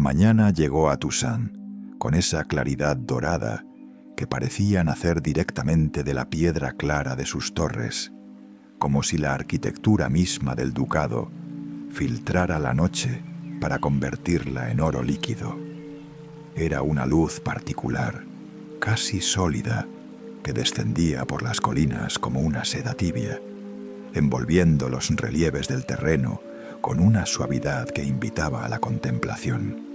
mañana llegó a Toussaint con esa claridad dorada que parecía nacer directamente de la piedra clara de sus torres, como si la arquitectura misma del ducado filtrara la noche para convertirla en oro líquido. Era una luz particular, casi sólida, que descendía por las colinas como una seda tibia, envolviendo los relieves del terreno con una suavidad que invitaba a la contemplación.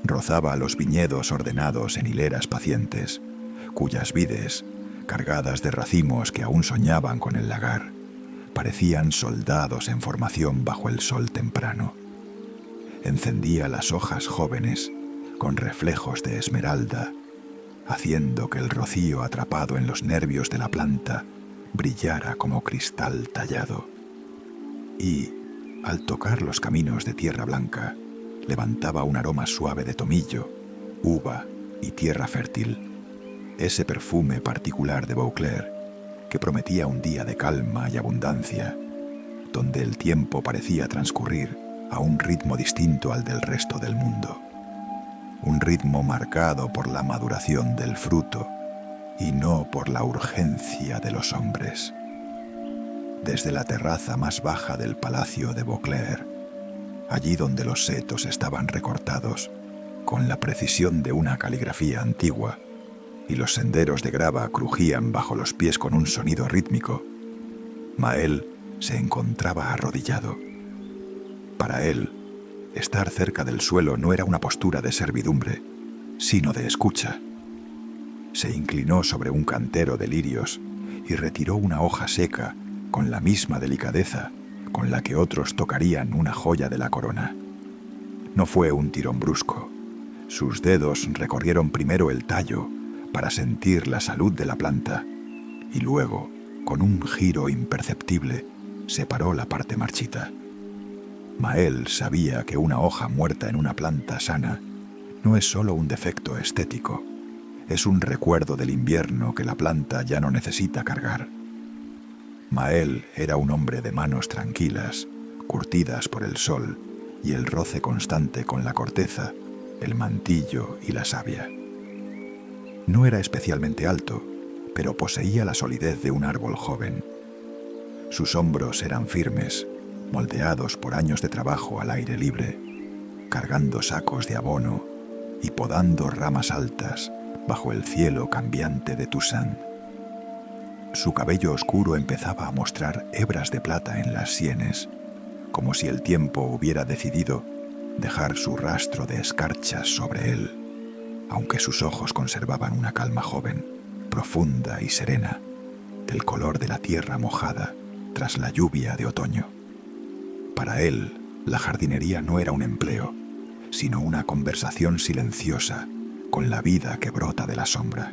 Rozaba los viñedos ordenados en hileras pacientes, cuyas vides, cargadas de racimos que aún soñaban con el lagar, parecían soldados en formación bajo el sol temprano. Encendía las hojas jóvenes con reflejos de esmeralda, haciendo que el rocío atrapado en los nervios de la planta brillara como cristal tallado. Y, al tocar los caminos de tierra blanca, levantaba un aroma suave de tomillo, uva y tierra fértil, ese perfume particular de Vauclair que prometía un día de calma y abundancia, donde el tiempo parecía transcurrir a un ritmo distinto al del resto del mundo. Un ritmo marcado por la maduración del fruto y no por la urgencia de los hombres. Desde la terraza más baja del palacio de Vauclair, allí donde los setos estaban recortados con la precisión de una caligrafía antigua y los senderos de grava crujían bajo los pies con un sonido rítmico, Mael se encontraba arrodillado. Para él, estar cerca del suelo no era una postura de servidumbre, sino de escucha. Se inclinó sobre un cantero de lirios y retiró una hoja seca con la misma delicadeza con la que otros tocarían una joya de la corona. No fue un tirón brusco. Sus dedos recorrieron primero el tallo para sentir la salud de la planta y luego, con un giro imperceptible, separó la parte marchita. Mael sabía que una hoja muerta en una planta sana no es solo un defecto estético, es un recuerdo del invierno que la planta ya no necesita cargar. Mael era un hombre de manos tranquilas, curtidas por el sol y el roce constante con la corteza, el mantillo y la savia. No era especialmente alto, pero poseía la solidez de un árbol joven. Sus hombros eran firmes, moldeados por años de trabajo al aire libre, cargando sacos de abono y podando ramas altas bajo el cielo cambiante de Toussaint. Su cabello oscuro empezaba a mostrar hebras de plata en las sienes, como si el tiempo hubiera decidido dejar su rastro de escarchas sobre él, aunque sus ojos conservaban una calma joven, profunda y serena, del color de la tierra mojada tras la lluvia de otoño. Para él, la jardinería no era un empleo, sino una conversación silenciosa con la vida que brota de la sombra.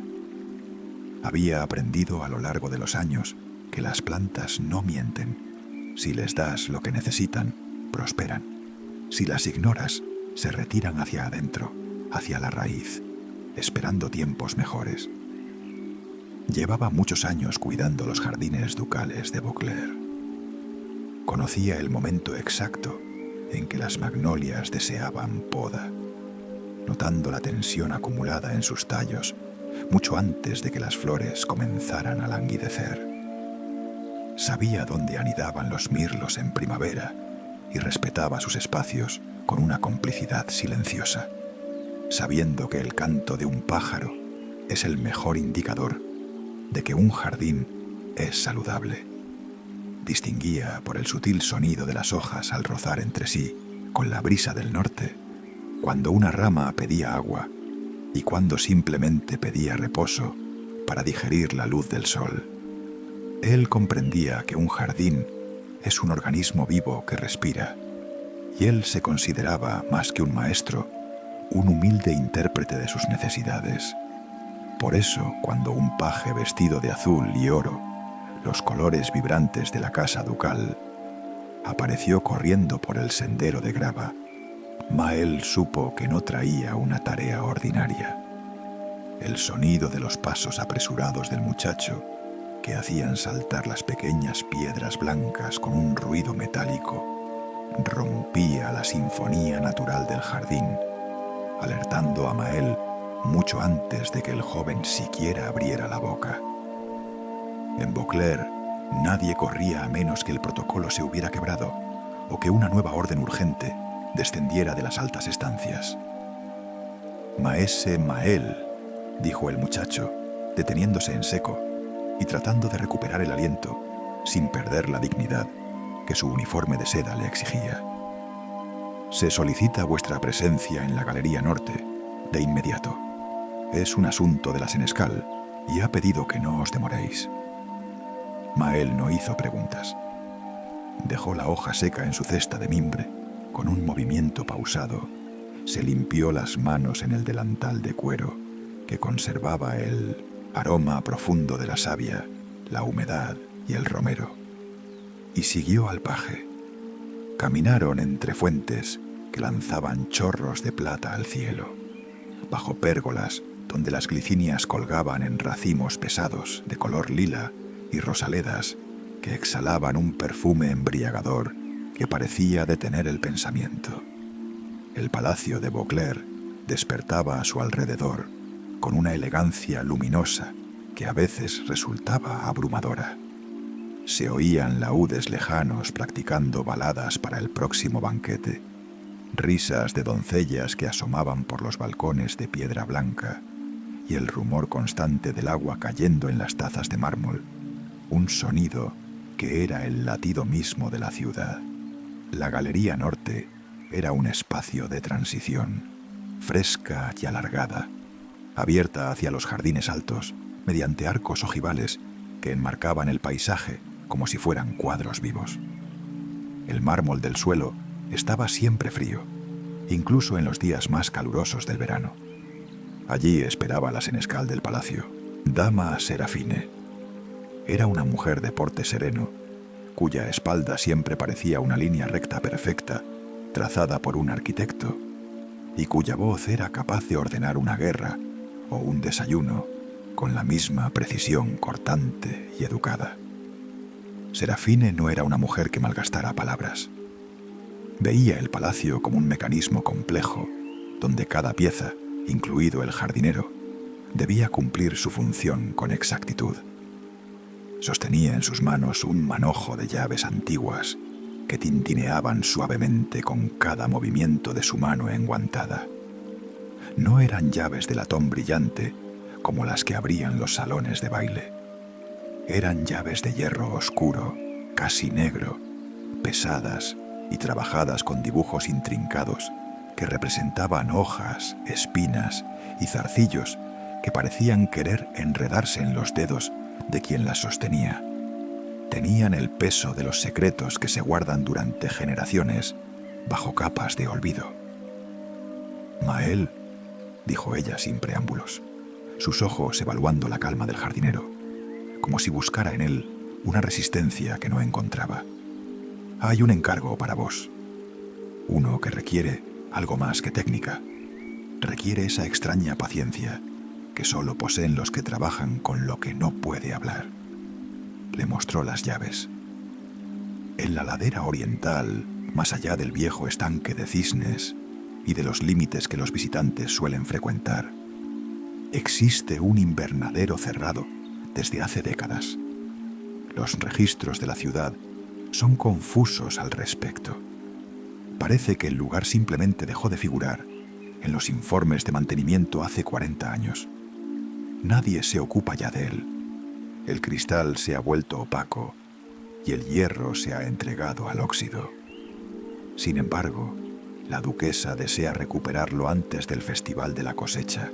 Había aprendido a lo largo de los años que las plantas no mienten. Si les das lo que necesitan, prosperan. Si las ignoras, se retiran hacia adentro, hacia la raíz, esperando tiempos mejores. Llevaba muchos años cuidando los jardines ducales de Vauclair. Conocía el momento exacto en que las magnolias deseaban poda, notando la tensión acumulada en sus tallos mucho antes de que las flores comenzaran a languidecer. Sabía dónde anidaban los mirlos en primavera y respetaba sus espacios con una complicidad silenciosa, sabiendo que el canto de un pájaro es el mejor indicador de que un jardín es saludable. Distinguía por el sutil sonido de las hojas al rozar entre sí con la brisa del norte, cuando una rama pedía agua y cuando simplemente pedía reposo para digerir la luz del sol. Él comprendía que un jardín es un organismo vivo que respira, y él se consideraba, más que un maestro, un humilde intérprete de sus necesidades. Por eso, cuando un paje vestido de azul y oro, los colores vibrantes de la casa ducal, apareció corriendo por el sendero de grava, Mael supo que no traía una tarea ordinaria. El sonido de los pasos apresurados del muchacho, que hacían saltar las pequeñas piedras blancas con un ruido metálico, rompía la sinfonía natural del jardín alertando a Mael mucho antes de que el joven siquiera abriera la boca. En Beauclair, nadie corría a menos que el protocolo se hubiera quebrado o que una nueva orden urgente descendiera de las altas estancias. «Maese Mael», dijo el muchacho, deteniéndose en seco y tratando de recuperar el aliento sin perder la dignidad que su uniforme de seda le exigía. «Se solicita vuestra presencia en la Galería Norte de inmediato. Es un asunto de la senescal y ha pedido que no os demoréis». Mael no hizo preguntas. Dejó la hoja seca en su cesta de mimbre. Con un movimiento pausado, se limpió las manos en el delantal de cuero que conservaba el aroma profundo de la savia, la humedad y el romero. Y siguió al paje. Caminaron entre fuentes que lanzaban chorros de plata al cielo, bajo pérgolas donde las glicinias colgaban en racimos pesados de color lila y rosaledas que exhalaban un perfume embriagador que parecía detener el pensamiento. El palacio de Beauclair despertaba a su alrededor con una elegancia luminosa que a veces resultaba abrumadora. Se oían laúdes lejanos practicando baladas para el próximo banquete, risas de doncellas que asomaban por los balcones de piedra blanca y el rumor constante del agua cayendo en las tazas de mármol, un sonido que era el latido mismo de la ciudad. La Galería Norte era un espacio de transición, fresca y alargada, abierta hacia los jardines altos mediante arcos ojivales que enmarcaban el paisaje como si fueran cuadros vivos. El mármol del suelo estaba siempre frío, incluso en los días más calurosos del verano. Allí esperaba la senescal del palacio, Dama Serafine. Era una mujer de porte sereno, cuya espalda siempre parecía una línea recta perfecta, trazada por un arquitecto, y cuya voz era capaz de ordenar una guerra o un desayuno con la misma precisión cortante y educada. Serafine no era una mujer que malgastara palabras. Veía el palacio como un mecanismo complejo, donde cada pieza, incluido el jardinero, debía cumplir su función con exactitud. Sostenía en sus manos un manojo de llaves antiguas que tintineaban suavemente con cada movimiento de su mano enguantada. No eran llaves de latón brillante como las que abrían los salones de baile. Eran llaves de hierro oscuro, casi negro, pesadas y trabajadas con dibujos intrincados que representaban hojas, espinas y zarcillos que parecían querer enredarse en los dedos de quien las sostenía. Tenían el peso de los secretos que se guardan durante generaciones bajo capas de olvido. «Mael», dijo ella sin preámbulos, sus ojos evaluando la calma del jardinero, como si buscara en él una resistencia que no encontraba. «Hay un encargo para vos, uno que requiere algo más que técnica. Requiere esa extraña paciencia que solo poseen los que trabajan con lo que no puede hablar». Le mostró las llaves. En la ladera oriental, más allá del viejo estanque de cisnes y de los límites que los visitantes suelen frecuentar, existe un invernadero cerrado desde hace décadas. Los registros de la ciudad son confusos al respecto. Parece que el lugar simplemente dejó de figurar en los informes de mantenimiento hace 40 años. Nadie se ocupa ya de él. El cristal se ha vuelto opaco y el hierro se ha entregado al óxido. Sin embargo, la duquesa desea recuperarlo antes del Festival de la Cosecha.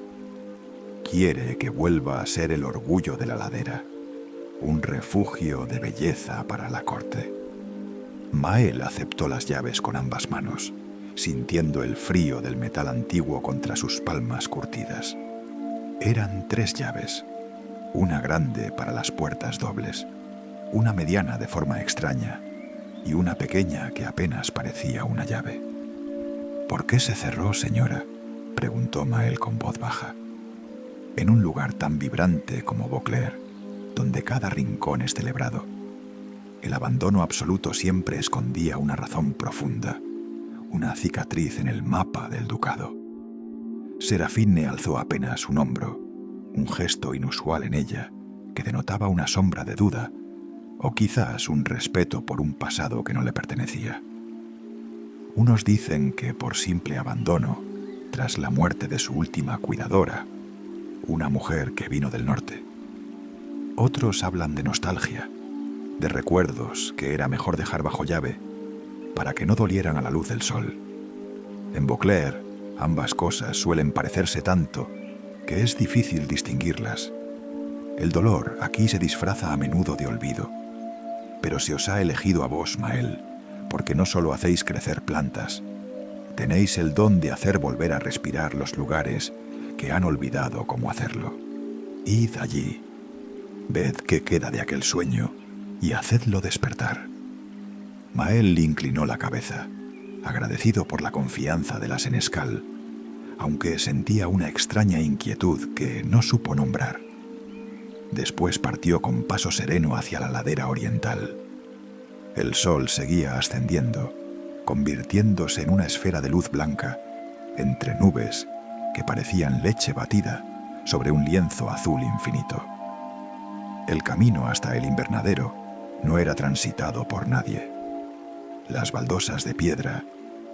Quiere que vuelva a ser el orgullo de la ladera, un refugio de belleza para la corte. Mael aceptó las llaves con ambas manos, sintiendo el frío del metal antiguo contra sus palmas curtidas. Eran 3 llaves, una grande para las puertas dobles, una mediana de forma extraña y una pequeña que apenas parecía una llave. «¿Por qué se cerró, señora?», preguntó Mael con voz baja. En un lugar tan vibrante como Beauclair, donde cada rincón es celebrado, el abandono absoluto siempre escondía una razón profunda, una cicatriz en el mapa del ducado. Serafine alzó apenas un hombro, un gesto inusual en ella que denotaba una sombra de duda o quizás un respeto por un pasado que no le pertenecía. Unos dicen que por simple abandono, tras la muerte de su última cuidadora, una mujer que vino del norte. Otros hablan de nostalgia, de recuerdos que era mejor dejar bajo llave para que no dolieran a la luz del sol. En Vauclair, ambas cosas suelen parecerse tanto que es difícil distinguirlas. El dolor aquí se disfraza a menudo de olvido, pero se os ha elegido a vos, Mael, porque no solo hacéis crecer plantas, tenéis el don de hacer volver a respirar los lugares que han olvidado cómo hacerlo. Id allí, ved qué queda de aquel sueño y hacedlo despertar. Mael inclinó la cabeza, agradecido por la confianza de la senescal, aunque sentía una extraña inquietud que no supo nombrar. Después partió con paso sereno hacia la ladera oriental. El sol seguía ascendiendo, convirtiéndose en una esfera de luz blanca, entre nubes que parecían leche batida sobre un lienzo azul infinito. El camino hasta el invernadero no era transitado por nadie. Las baldosas de piedra,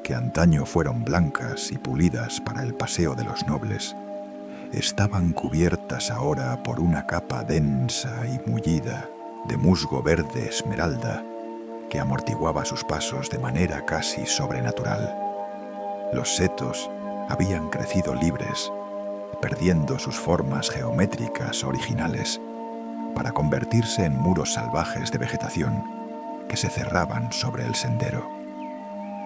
que antaño fueron blancas y pulidas para el paseo de los nobles, estaban cubiertas ahora por una capa densa y mullida de musgo verde esmeralda que amortiguaba sus pasos de manera casi sobrenatural. Los setos habían crecido libres, perdiendo sus formas geométricas originales para convertirse en muros salvajes de vegetación que se cerraban sobre el sendero.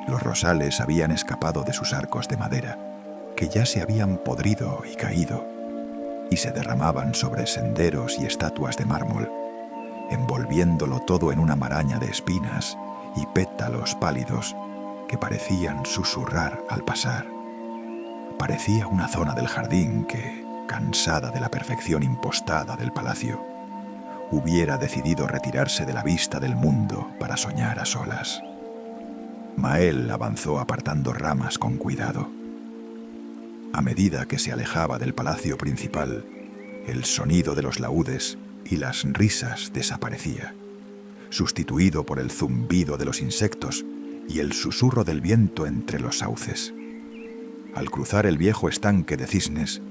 Los rosales habían escapado de sus arcos de madera, que ya se habían podrido y caído, y se derramaban sobre senderos y estatuas de mármol, envolviéndolo todo en una maraña de espinas y pétalos pálidos que parecían susurrar al pasar. Parecía una zona del jardín que, cansada de la perfección impostada del palacio, hubiera decidido retirarse de la vista del mundo para soñar a solas. Mael avanzó apartando ramas con cuidado. A medida que se alejaba del palacio principal, el sonido de los laúdes y las risas desaparecía, sustituido por el zumbido de los insectos y el susurro del viento entre los sauces. Al cruzar el viejo estanque de cisnes,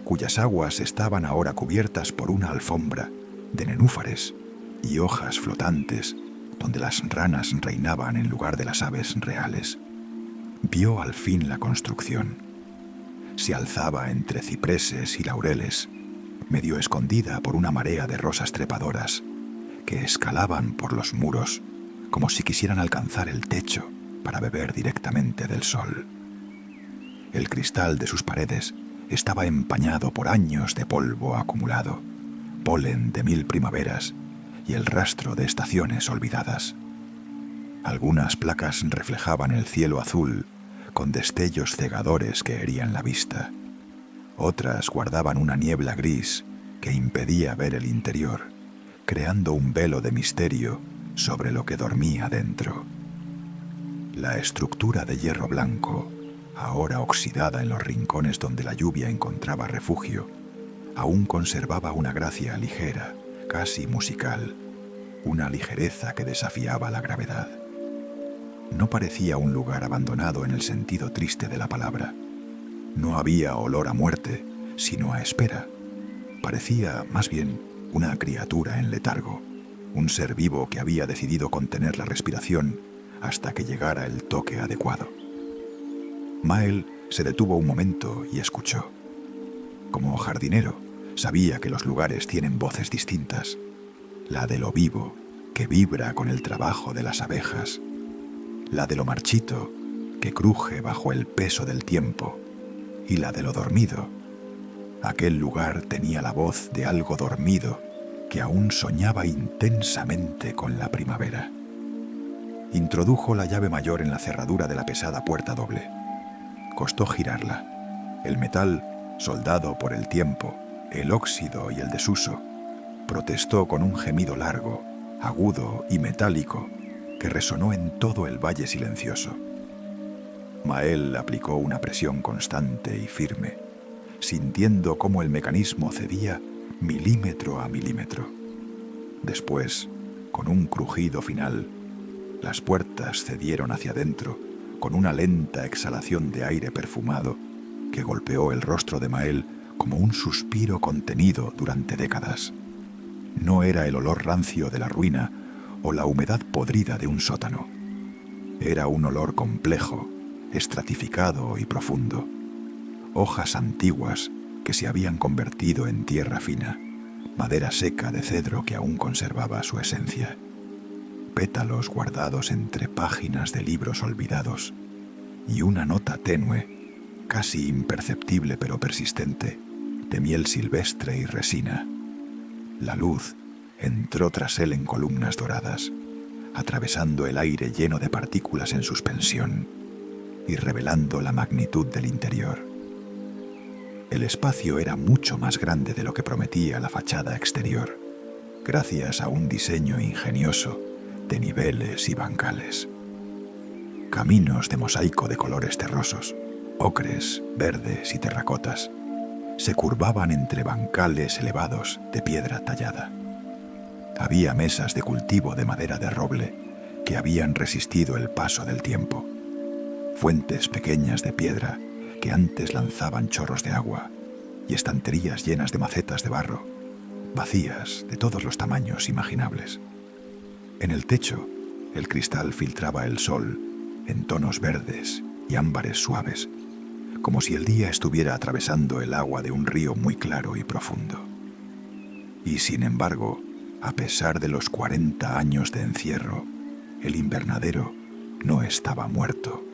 cuyas aguas estaban ahora cubiertas por una alfombra de nenúfares y hojas flotantes, donde las ranas reinaban en lugar de las aves reales, vio al fin la construcción. Se alzaba entre cipreses y laureles, medio escondida por una marea de rosas trepadoras que escalaban por los muros como si quisieran alcanzar el techo para beber directamente del sol. El cristal de sus paredes estaba empañado por años de polvo acumulado, polen de 1000 primaveras y el rastro de estaciones olvidadas. Algunas placas reflejaban el cielo azul con destellos cegadores que herían la vista. Otras guardaban una niebla gris que impedía ver el interior, creando un velo de misterio sobre lo que dormía dentro. La estructura de hierro blanco, ahora oxidada en los rincones donde la lluvia encontraba refugio, aún conservaba una gracia ligera, casi musical, una ligereza que desafiaba la gravedad. No parecía un lugar abandonado en el sentido triste de la palabra. No había olor a muerte, sino a espera. Parecía, más bien, una criatura en letargo, un ser vivo que había decidido contener la respiración hasta que llegara el toque adecuado. Mael se detuvo un momento y escuchó. Como jardinero, sabía que los lugares tienen voces distintas. La de lo vivo, que vibra con el trabajo de las abejas. La de lo marchito, que cruje bajo el peso del tiempo. Y la de lo dormido. Aquel lugar tenía la voz de algo dormido que aún soñaba intensamente con la primavera. Introdujo la llave mayor en la cerradura de la pesada puerta doble. Costó girarla. El metal, soldado por el tiempo, el óxido y el desuso, protestó con un gemido largo, agudo y metálico que resonó en todo el valle silencioso. Mael aplicó una presión constante y firme, sintiendo cómo el mecanismo cedía milímetro a milímetro. Después, con un crujido final, las puertas cedieron hacia adentro con una lenta exhalación de aire perfumado que golpeó el rostro de Mael como un suspiro contenido durante décadas. No era el olor rancio de la ruina o la humedad podrida de un sótano. Era un olor complejo, estratificado y profundo. Hojas antiguas que se habían convertido en tierra fina, madera seca de cedro que aún conservaba su esencia, pétalos guardados entre páginas de libros olvidados y una nota tenue, casi imperceptible pero persistente, de miel silvestre y resina. La luz entró tras él en columnas doradas, atravesando el aire lleno de partículas en suspensión y revelando la magnitud del interior. El espacio era mucho más grande de lo que prometía la fachada exterior, gracias a un diseño ingenioso de niveles y bancales. Caminos de mosaico de colores terrosos, ocres, verdes y terracotas, se curvaban entre bancales elevados de piedra tallada. Había mesas de cultivo de madera de roble que habían resistido el paso del tiempo, fuentes pequeñas de piedra que antes lanzaban chorros de agua y estanterías llenas de macetas de barro, vacías de todos los tamaños imaginables. En el techo, el cristal filtraba el sol en tonos verdes y ámbares suaves, como si el día estuviera atravesando el agua de un río muy claro y profundo. Y sin embargo, a pesar de los 40 años de encierro, el invernadero no estaba muerto.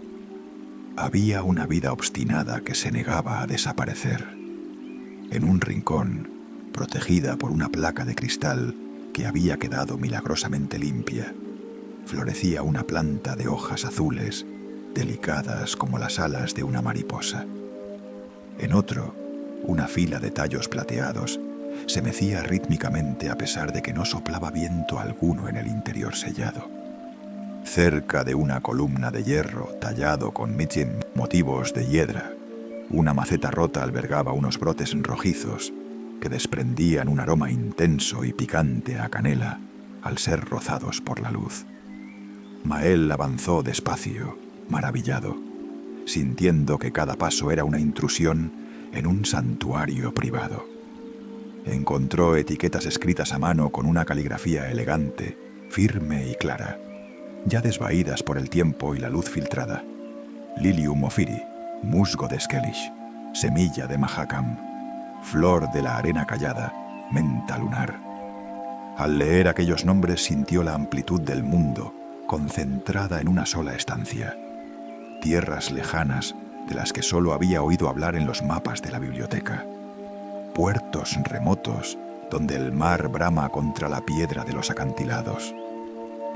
Había una vida obstinada que se negaba a desaparecer. En un rincón, protegida por una placa de cristal que había quedado milagrosamente limpia, florecía una planta de hojas azules, delicadas como las alas de una mariposa. En otro, una fila de tallos plateados se mecía rítmicamente a pesar de que no soplaba viento alguno en el interior sellado. Cerca de una columna de hierro tallado con motivos de hiedra, una maceta rota albergaba unos brotes rojizos que desprendían un aroma intenso y picante a canela al ser rozados por la luz. Mael avanzó despacio, maravillado, sintiendo que cada paso era una intrusión en un santuario privado. Encontró etiquetas escritas a mano con una caligrafía elegante, firme y clara, ya desvaídas por el tiempo y la luz filtrada. Lilium ophiri, musgo de Skellish, semilla de Mahakam, flor de la arena callada, menta lunar. Al leer aquellos nombres sintió la amplitud del mundo, concentrada en una sola estancia. Tierras lejanas de las que solo había oído hablar en los mapas de la biblioteca. Puertos remotos donde el mar brama contra la piedra de los acantilados.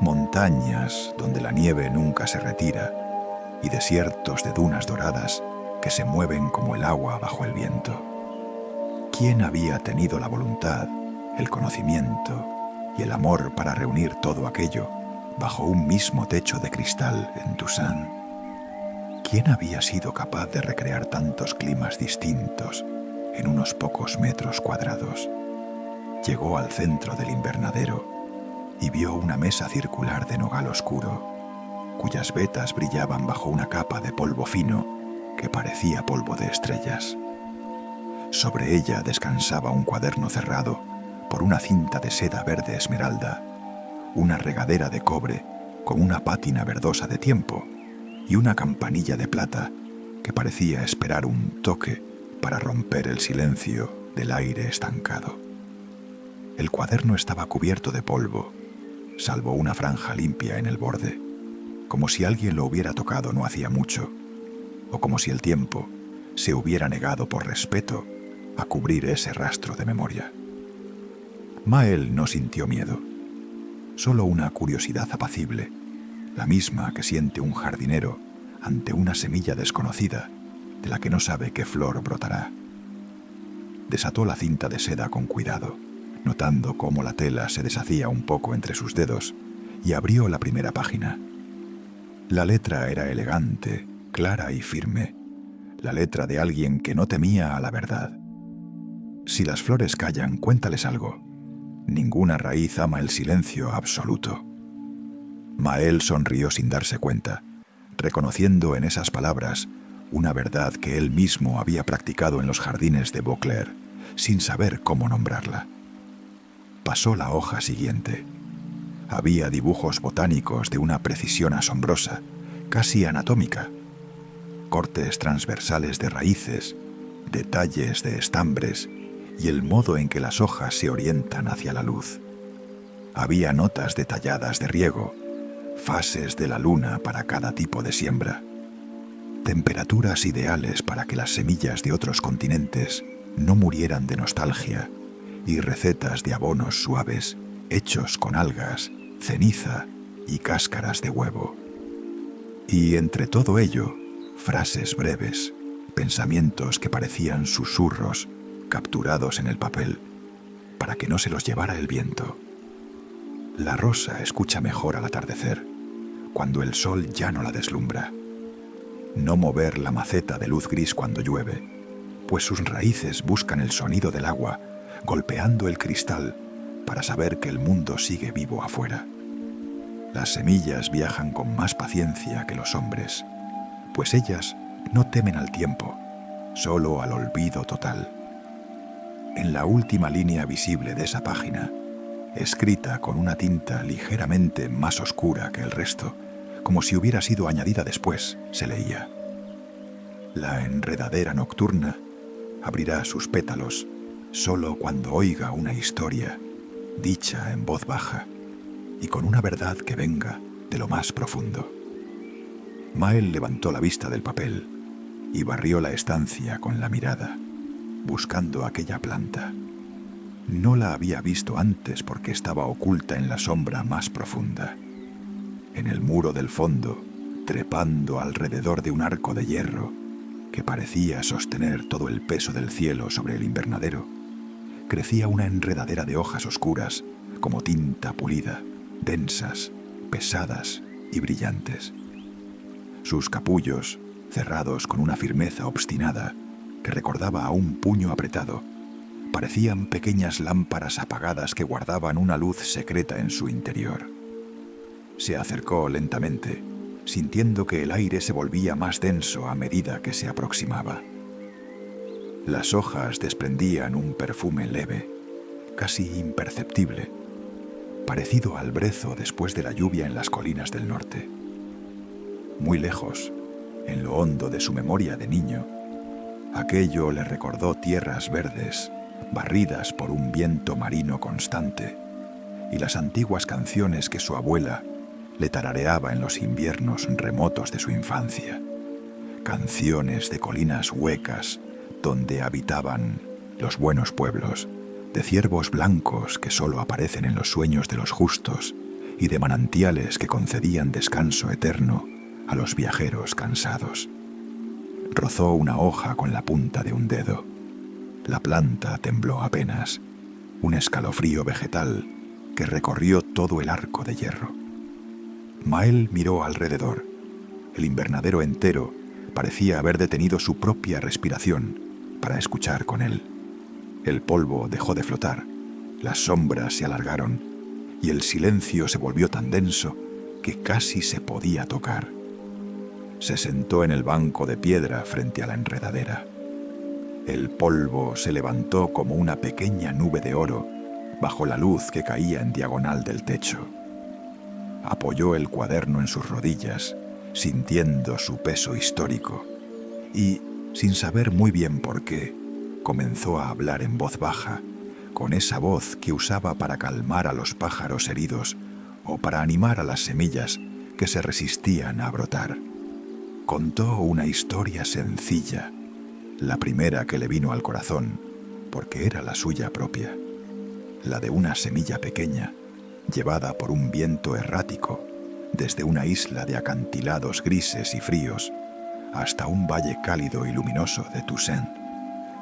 Montañas donde la nieve nunca se retira y desiertos de dunas doradas que se mueven como el agua bajo el viento. ¿Quién había tenido la voluntad, el conocimiento y el amor para reunir todo aquello bajo un mismo techo de cristal en Toussaint? ¿Quién había sido capaz de recrear tantos climas distintos en unos pocos metros cuadrados? Llegó al centro del invernadero y vio una mesa circular de nogal oscuro, cuyas vetas brillaban bajo una capa de polvo fino que parecía polvo de estrellas. Sobre ella descansaba un cuaderno cerrado por una cinta de seda verde esmeralda, una regadera de cobre con una pátina verdosa de tiempo y una campanilla de plata que parecía esperar un toque para romper el silencio del aire estancado. El cuaderno estaba cubierto de polvo, salvo una franja limpia en el borde, como si alguien lo hubiera tocado no hacía mucho, o como si el tiempo se hubiera negado por respeto a cubrir ese rastro de memoria. Mael no sintió miedo, solo una curiosidad apacible, la misma que siente un jardinero ante una semilla desconocida de la que no sabe qué flor brotará. Desató la cinta de seda con cuidado, notando cómo la tela se deshacía un poco entre sus dedos, y abrió la primera página. La letra era elegante, clara y firme, la letra de alguien que no temía a la verdad. Si las flores callan, cuéntales algo. Ninguna raíz ama el silencio absoluto. Mael sonrió sin darse cuenta, reconociendo en esas palabras una verdad que él mismo había practicado en los jardines de Beauclerc, sin saber cómo nombrarla. Pasó la hoja siguiente. Había dibujos botánicos de una precisión asombrosa, casi anatómica. Cortes transversales de raíces, detalles de estambres y el modo en que las hojas se orientan hacia la luz. Había notas detalladas de riego, fases de la luna para cada tipo de siembra, temperaturas ideales para que las semillas de otros continentes no murieran de nostalgia y recetas de abonos suaves hechos con algas, ceniza y cáscaras de huevo. Y entre todo ello, frases breves, pensamientos que parecían susurros capturados en el papel para que no se los llevara el viento. La rosa escucha mejor al atardecer, cuando el sol ya no la deslumbra. No mover la maceta de luz gris cuando llueve, pues sus raíces buscan el sonido del agua golpeando el cristal para saber que el mundo sigue vivo afuera. Las semillas viajan con más paciencia que los hombres, pues ellas no temen al tiempo, solo al olvido total. En la última línea visible de esa página, escrita con una tinta ligeramente más oscura que el resto, como si hubiera sido añadida después, se leía: la enredadera nocturna abrirá sus pétalos solo cuando oiga una historia dicha en voz baja y con una verdad que venga de lo más profundo. Mael levantó la vista del papel y barrió la estancia con la mirada, buscando aquella planta. No la había visto antes porque estaba oculta en la sombra más profunda. En el muro del fondo, trepando alrededor de un arco de hierro que parecía sostener todo el peso del cielo sobre el invernadero, crecía una enredadera de hojas oscuras como tinta pulida, densas, pesadas y brillantes. Sus capullos, cerrados con una firmeza obstinada que recordaba a un puño apretado, parecían pequeñas lámparas apagadas que guardaban una luz secreta en su interior. Se acercó lentamente, sintiendo que el aire se volvía más denso a medida que se aproximaba. Las hojas desprendían un perfume leve, casi imperceptible, parecido al brezo después de la lluvia en las colinas del norte. Muy lejos, en lo hondo de su memoria de niño, aquello le recordó tierras verdes, barridas por un viento marino constante, y las antiguas canciones que su abuela le tarareaba en los inviernos remotos de su infancia. Canciones de colinas huecas donde habitaban los buenos pueblos, de ciervos blancos que solo aparecen en los sueños de los justos y de manantiales que concedían descanso eterno a los viajeros cansados. Rozó una hoja con la punta de un dedo. La planta tembló apenas, un escalofrío vegetal que recorrió todo el arco de hierro. Mael miró alrededor. El invernadero entero parecía haber detenido su propia respiración para escuchar con él. El polvo dejó de flotar, las sombras se alargaron y el silencio se volvió tan denso que casi se podía tocar. Se sentó en el banco de piedra frente a la enredadera. El polvo se levantó como una pequeña nube de oro bajo la luz que caía en diagonal del techo. Apoyó el cuaderno en sus rodillas, sintiendo su peso histórico, y, sin saber muy bien por qué, comenzó a hablar en voz baja, con esa voz que usaba para calmar a los pájaros heridos o para animar a las semillas que se resistían a brotar. Contó una historia sencilla, la primera que le vino al corazón, porque era la suya propia, la de una semilla pequeña, llevada por un viento errático, desde una isla de acantilados grises y fríos hasta un valle cálido y luminoso de Toussaint,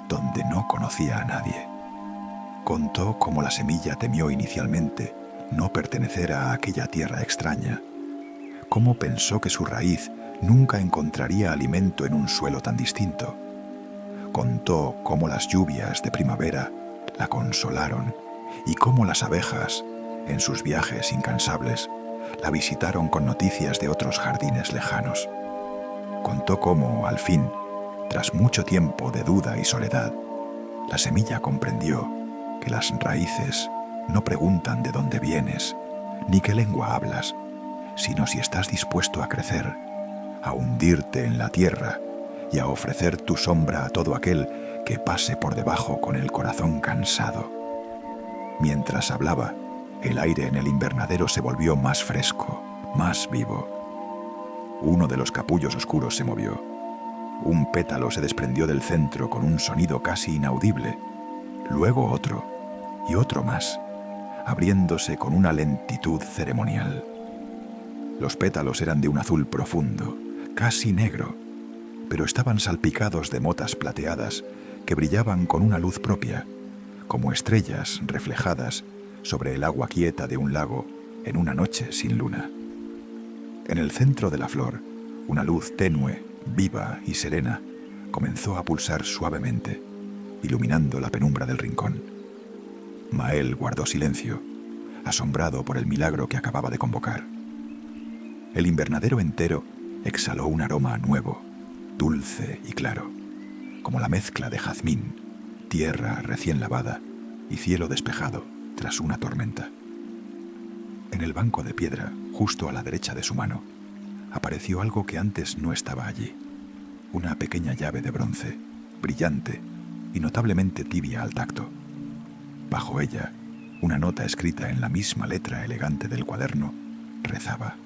donde no conocía a nadie. Contó cómo la semilla temió inicialmente no pertenecer a aquella tierra extraña, cómo pensó que su raíz nunca encontraría alimento en un suelo tan distinto. Contó cómo las lluvias de primavera la consolaron y cómo las abejas, en sus viajes incansables, la visitaron con noticias de otros jardines lejanos. Contó cómo, al fin, tras mucho tiempo de duda y soledad, la semilla comprendió que las raíces no preguntan de dónde vienes, ni qué lengua hablas, sino si estás dispuesto a crecer, a hundirte en la tierra y a ofrecer tu sombra a todo aquel que pase por debajo con el corazón cansado. Mientras hablaba, el aire en el invernadero se volvió más fresco, más vivo. Uno de los capullos oscuros se movió. Un pétalo se desprendió del centro con un sonido casi inaudible. Luego otro, y otro más, abriéndose con una lentitud ceremonial. Los pétalos eran de un azul profundo, casi negro, pero estaban salpicados de motas plateadas que brillaban con una luz propia, como estrellas reflejadas sobre el agua quieta de un lago en una noche sin luna. En el centro de la flor, una luz tenue, viva y serena, comenzó a pulsar suavemente, iluminando la penumbra del rincón. Mael guardó silencio, asombrado por el milagro que acababa de convocar. El invernadero entero exhaló un aroma nuevo, dulce y claro, como la mezcla de jazmín, tierra recién lavada y cielo despejado tras una tormenta. En el banco de piedra, justo a la derecha de su mano, apareció algo que antes no estaba allí. Una pequeña llave de bronce, brillante y notablemente tibia al tacto. Bajo ella, una nota escrita en la misma letra elegante del cuaderno rezaba: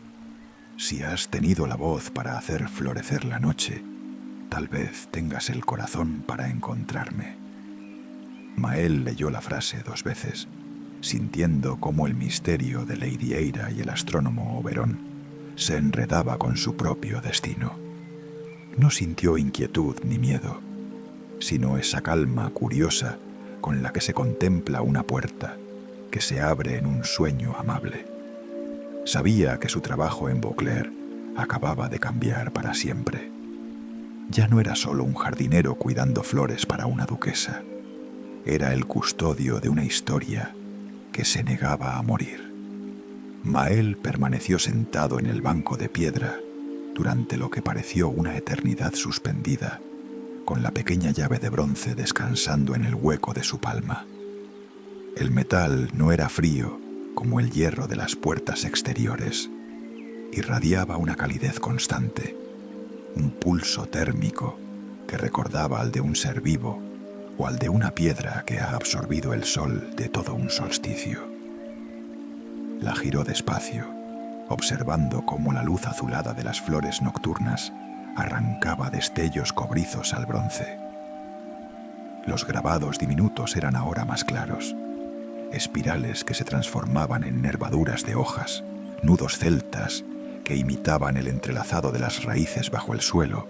«Si has tenido la voz para hacer florecer la noche, tal vez tengas el corazón para encontrarme». Mael leyó la frase 2 veces, sintiendo cómo el misterio de Lady Eira y el astrónomo Oberón se enredaba con su propio destino. No sintió inquietud ni miedo, sino esa calma curiosa con la que se contempla una puerta que se abre en un sueño amable. Sabía que su trabajo en Beauclair acababa de cambiar para siempre. Ya no era solo un jardinero cuidando flores para una duquesa. Era el custodio de una historia que se negaba a morir. Mael permaneció sentado en el banco de piedra durante lo que pareció una eternidad suspendida, con la pequeña llave de bronce descansando en el hueco de su palma. El metal no era frío como el hierro de las puertas exteriores. Irradiaba una calidez constante, un pulso térmico que recordaba al de un ser vivo o al de una piedra que ha absorbido el sol de todo un solsticio. La giró despacio, observando cómo la luz azulada de las flores nocturnas arrancaba destellos cobrizos al bronce. Los grabados diminutos eran ahora más claros, espirales que se transformaban en nervaduras de hojas, nudos celtas que imitaban el entrelazado de las raíces bajo el suelo,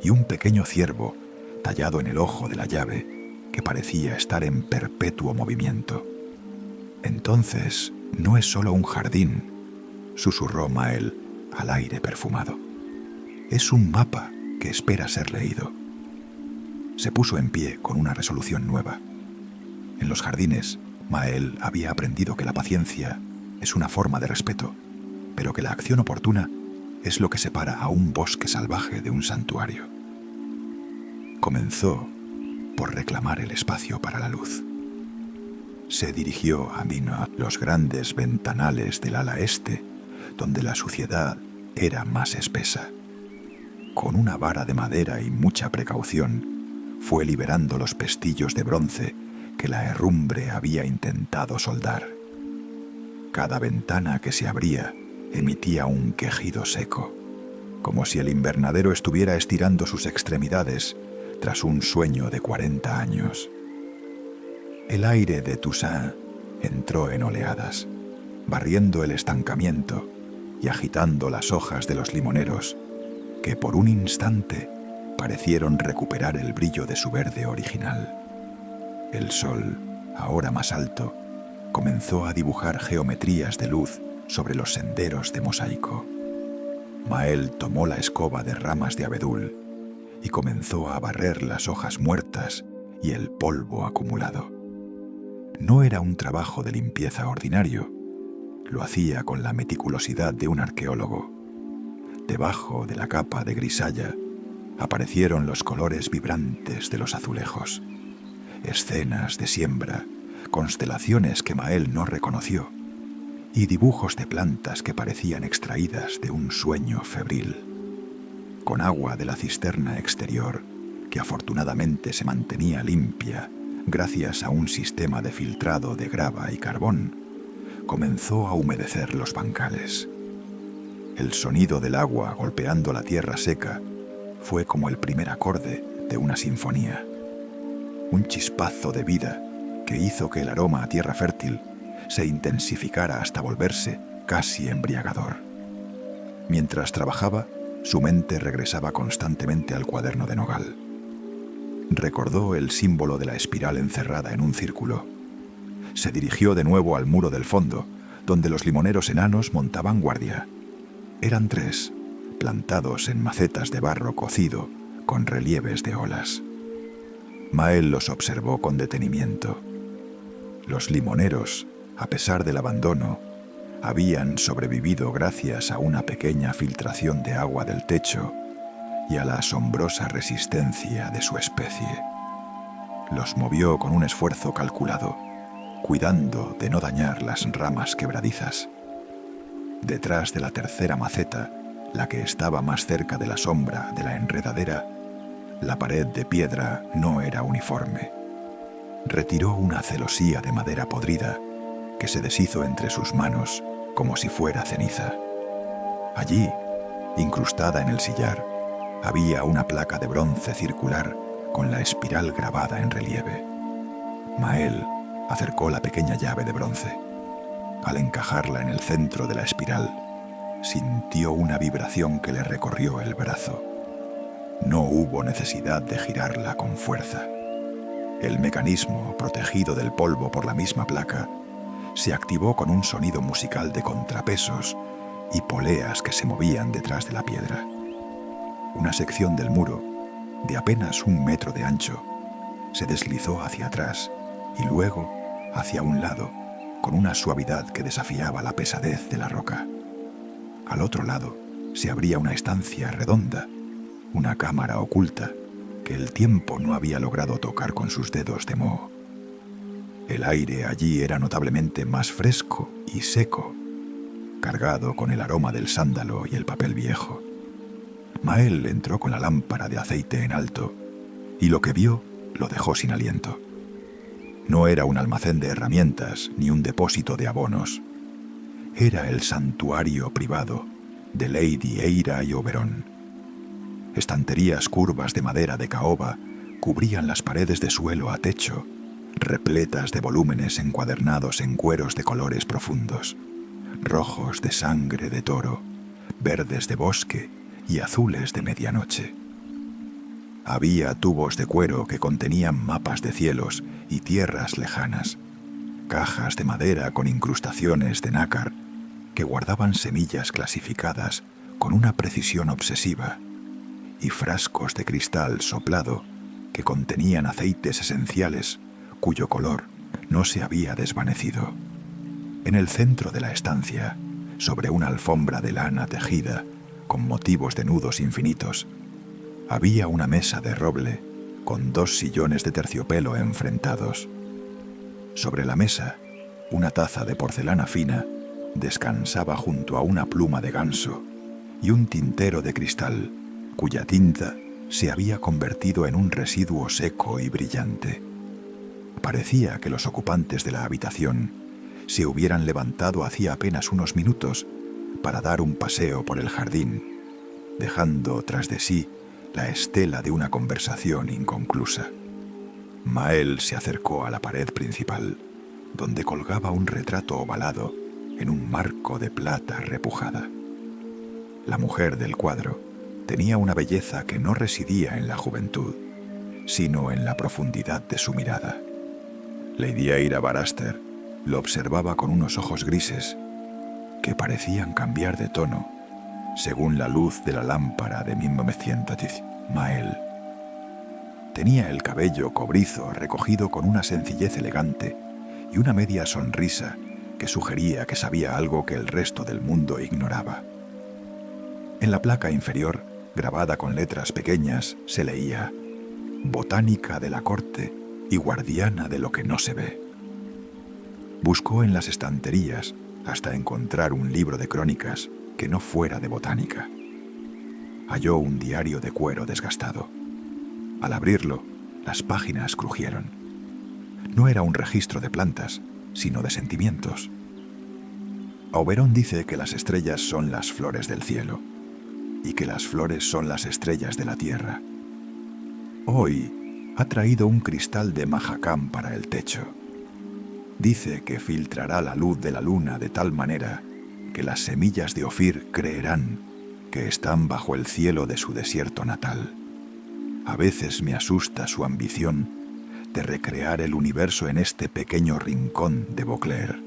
y un pequeño ciervo tallado en el ojo de la llave que parecía estar en perpetuo movimiento. «Entonces, no es solo un jardín», susurró Mael al aire perfumado. «Es un mapa que espera ser leído». Se puso en pie con una resolución nueva. En los jardines, Mael había aprendido que la paciencia es una forma de respeto, pero que la acción oportuna es lo que separa a un bosque salvaje de un santuario. Comenzó por reclamar el espacio para la luz. Se dirigió a los grandes ventanales del ala este, donde la suciedad era más espesa. Con una vara de madera y mucha precaución, fue liberando los pestillos de bronce que la herrumbre había intentado soldar. Cada ventana que se abría emitía un quejido seco, como si el invernadero estuviera estirando sus extremidades tras un sueño de 40 años. El aire de Toussaint entró en oleadas, barriendo el estancamiento y agitando las hojas de los limoneros, que por un instante parecieron recuperar el brillo de su verde original. El sol, ahora más alto, comenzó a dibujar geometrías de luz sobre los senderos de mosaico. Mael tomó la escoba de ramas de abedul y comenzó a barrer las hojas muertas y el polvo acumulado. No era un trabajo de limpieza ordinario, lo hacía con la meticulosidad de un arqueólogo. Debajo de la capa de grisalla aparecieron los colores vibrantes de los azulejos, escenas de siembra, constelaciones que Mael no reconoció y dibujos de plantas que parecían extraídas de un sueño febril. Con agua de la cisterna exterior, que afortunadamente se mantenía limpia gracias a un sistema de filtrado de grava y carbón, comenzó a humedecer los bancales. El sonido del agua golpeando la tierra seca fue como el primer acorde de una sinfonía. Un chispazo de vida que hizo que el aroma a tierra fértil se intensificara hasta volverse casi embriagador. Mientras trabajaba, su mente regresaba constantemente al cuaderno de nogal. Recordó el símbolo de la espiral encerrada en un círculo. Se dirigió de nuevo al muro del fondo, donde los limoneros enanos montaban guardia. Eran 3, plantados en macetas de barro cocido con relieves de olas. Mael los observó con detenimiento. Los limoneros, a pesar del abandono, habían sobrevivido gracias a una pequeña filtración de agua del techo y a la asombrosa resistencia de su especie. Los movió con un esfuerzo calculado, cuidando de no dañar las ramas quebradizas. Detrás de la tercera maceta, la que estaba más cerca de la sombra de la enredadera, la pared de piedra no era uniforme. Retiró una celosía de madera podrida que se deshizo entre sus manos como si fuera ceniza. Allí, incrustada en el sillar, había una placa de bronce circular con la espiral grabada en relieve. Mael acercó la pequeña llave de bronce. Al encajarla en el centro de la espiral, sintió una vibración que le recorrió el brazo. No hubo necesidad de girarla con fuerza. El mecanismo, protegido del polvo por la misma placa, se activó con un sonido musical de contrapesos y poleas que se movían detrás de la piedra. Una sección del muro, de apenas 1 metro de ancho, se deslizó hacia atrás y luego hacia un lado, con una suavidad que desafiaba la pesadez de la roca. Al otro lado se abría una estancia redonda, una cámara oculta que el tiempo no había logrado tocar con sus dedos de moho. El aire allí era notablemente más fresco y seco, cargado con el aroma del sándalo y el papel viejo. Mael entró con la lámpara de aceite en alto y lo que vio lo dejó sin aliento. No era un almacén de herramientas ni un depósito de abonos. Era el santuario privado de Lady Eira y Oberon. Estanterías curvas de madera de caoba cubrían las paredes de suelo a techo, repletas de volúmenes encuadernados en cueros de colores profundos, rojos de sangre de toro, verdes de bosque y azules de medianoche. Había tubos de cuero que contenían mapas de cielos y tierras lejanas, cajas de madera con incrustaciones de nácar que guardaban semillas clasificadas con una precisión obsesiva, y frascos de cristal soplado que contenían aceites esenciales cuyo color no se había desvanecido. En el centro de la estancia, sobre una alfombra de lana tejida con motivos de nudos infinitos, había una mesa de roble con 2 sillones de terciopelo enfrentados. Sobre la mesa, una taza de porcelana fina descansaba junto a una pluma de ganso y un tintero de cristal cuya tinta se había convertido en un residuo seco y brillante. Parecía que los ocupantes de la habitación se hubieran levantado hacía apenas unos minutos para dar un paseo por el jardín, dejando tras de sí la estela de una conversación inconclusa. Mael se acercó a la pared principal, donde colgaba un retrato ovalado en un marco de plata repujada. La mujer del cuadro tenía una belleza que no residía en la juventud, sino en la profundidad de su mirada. Lady Eira Baraster lo observaba con unos ojos grises que parecían cambiar de tono según la luz de la lámpara de 1910. Mael. Tenía el cabello cobrizo recogido con una sencillez elegante y una media sonrisa que sugería que sabía algo que el resto del mundo ignoraba. En la placa inferior, grabada con letras pequeñas, se leía: Botánica de la corte y guardiana de lo que no se ve. Buscó en las estanterías hasta encontrar un libro de crónicas que no fuera de botánica. Halló un diario de cuero desgastado. Al abrirlo, las páginas crujieron. No era un registro de plantas, sino de sentimientos. Auberon dice que las estrellas son las flores del cielo y que las flores son las estrellas de la tierra. Hoy ha traído un cristal de Mahakam para el techo. Dice que filtrará la luz de la luna de tal manera que las semillas de Ofir creerán que están bajo el cielo de su desierto natal. A veces me asusta su ambición de recrear el universo en este pequeño rincón de Beauclair.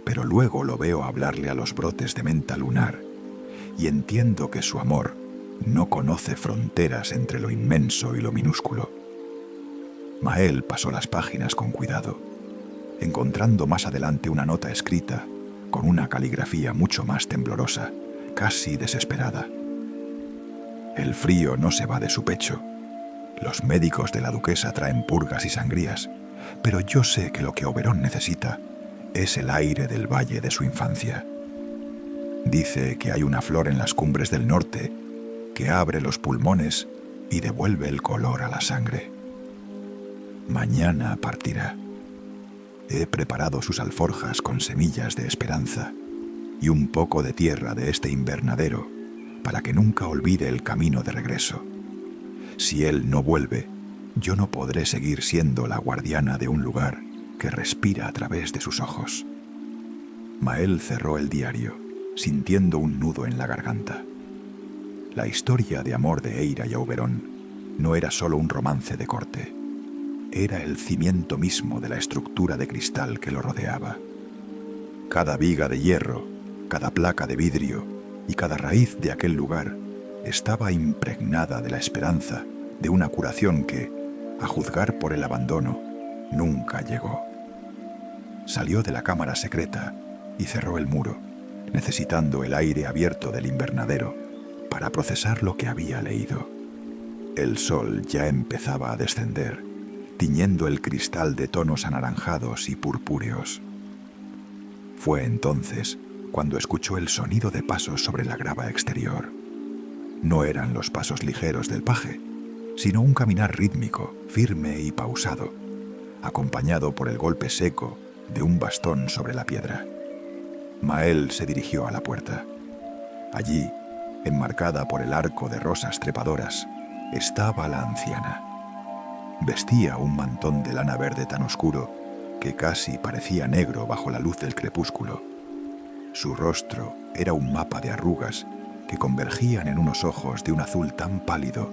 Pero luego lo veo hablarle a los brotes de menta lunar y entiendo que su amor no conoce fronteras entre lo inmenso y lo minúsculo. Mael pasó las páginas con cuidado, encontrando más adelante una nota escrita con una caligrafía mucho más temblorosa, casi desesperada. El frío no se va de su pecho. Los médicos de la duquesa traen purgas y sangrías, pero yo sé que lo que Auberon necesita es el aire del valle de su infancia. Dice que hay una flor en las cumbres del norte que abre los pulmones y devuelve el color a la sangre. Mañana partirá. He preparado sus alforjas con semillas de esperanza y un poco de tierra de este invernadero para que nunca olvide el camino de regreso. Si él no vuelve, yo no podré seguir siendo la guardiana de un lugar que respira a través de sus ojos. Mael cerró el diario, sintiendo un nudo en la garganta. La historia de amor de Eira y Auberon no era solo un romance de corte. Era el cimiento mismo de la estructura de cristal que lo rodeaba. Cada viga de hierro, cada placa de vidrio y cada raíz de aquel lugar estaba impregnada de la esperanza de una curación que, a juzgar por el abandono, nunca llegó. Salió de la cámara secreta y cerró el muro, necesitando el aire abierto del invernadero para procesar lo que había leído. El sol ya empezaba a descender, tiñendo el cristal de tonos anaranjados y purpúreos. Fue entonces cuando escuchó el sonido de pasos sobre la grava exterior. No eran los pasos ligeros del paje, sino un caminar rítmico, firme y pausado, acompañado por el golpe seco de un bastón sobre la piedra. Mael se dirigió a la puerta. Allí, enmarcada por el arco de rosas trepadoras, estaba la anciana. Vestía un mantón de lana verde tan oscuro que casi parecía negro bajo la luz del crepúsculo. Su rostro era un mapa de arrugas que convergían en unos ojos de un azul tan pálido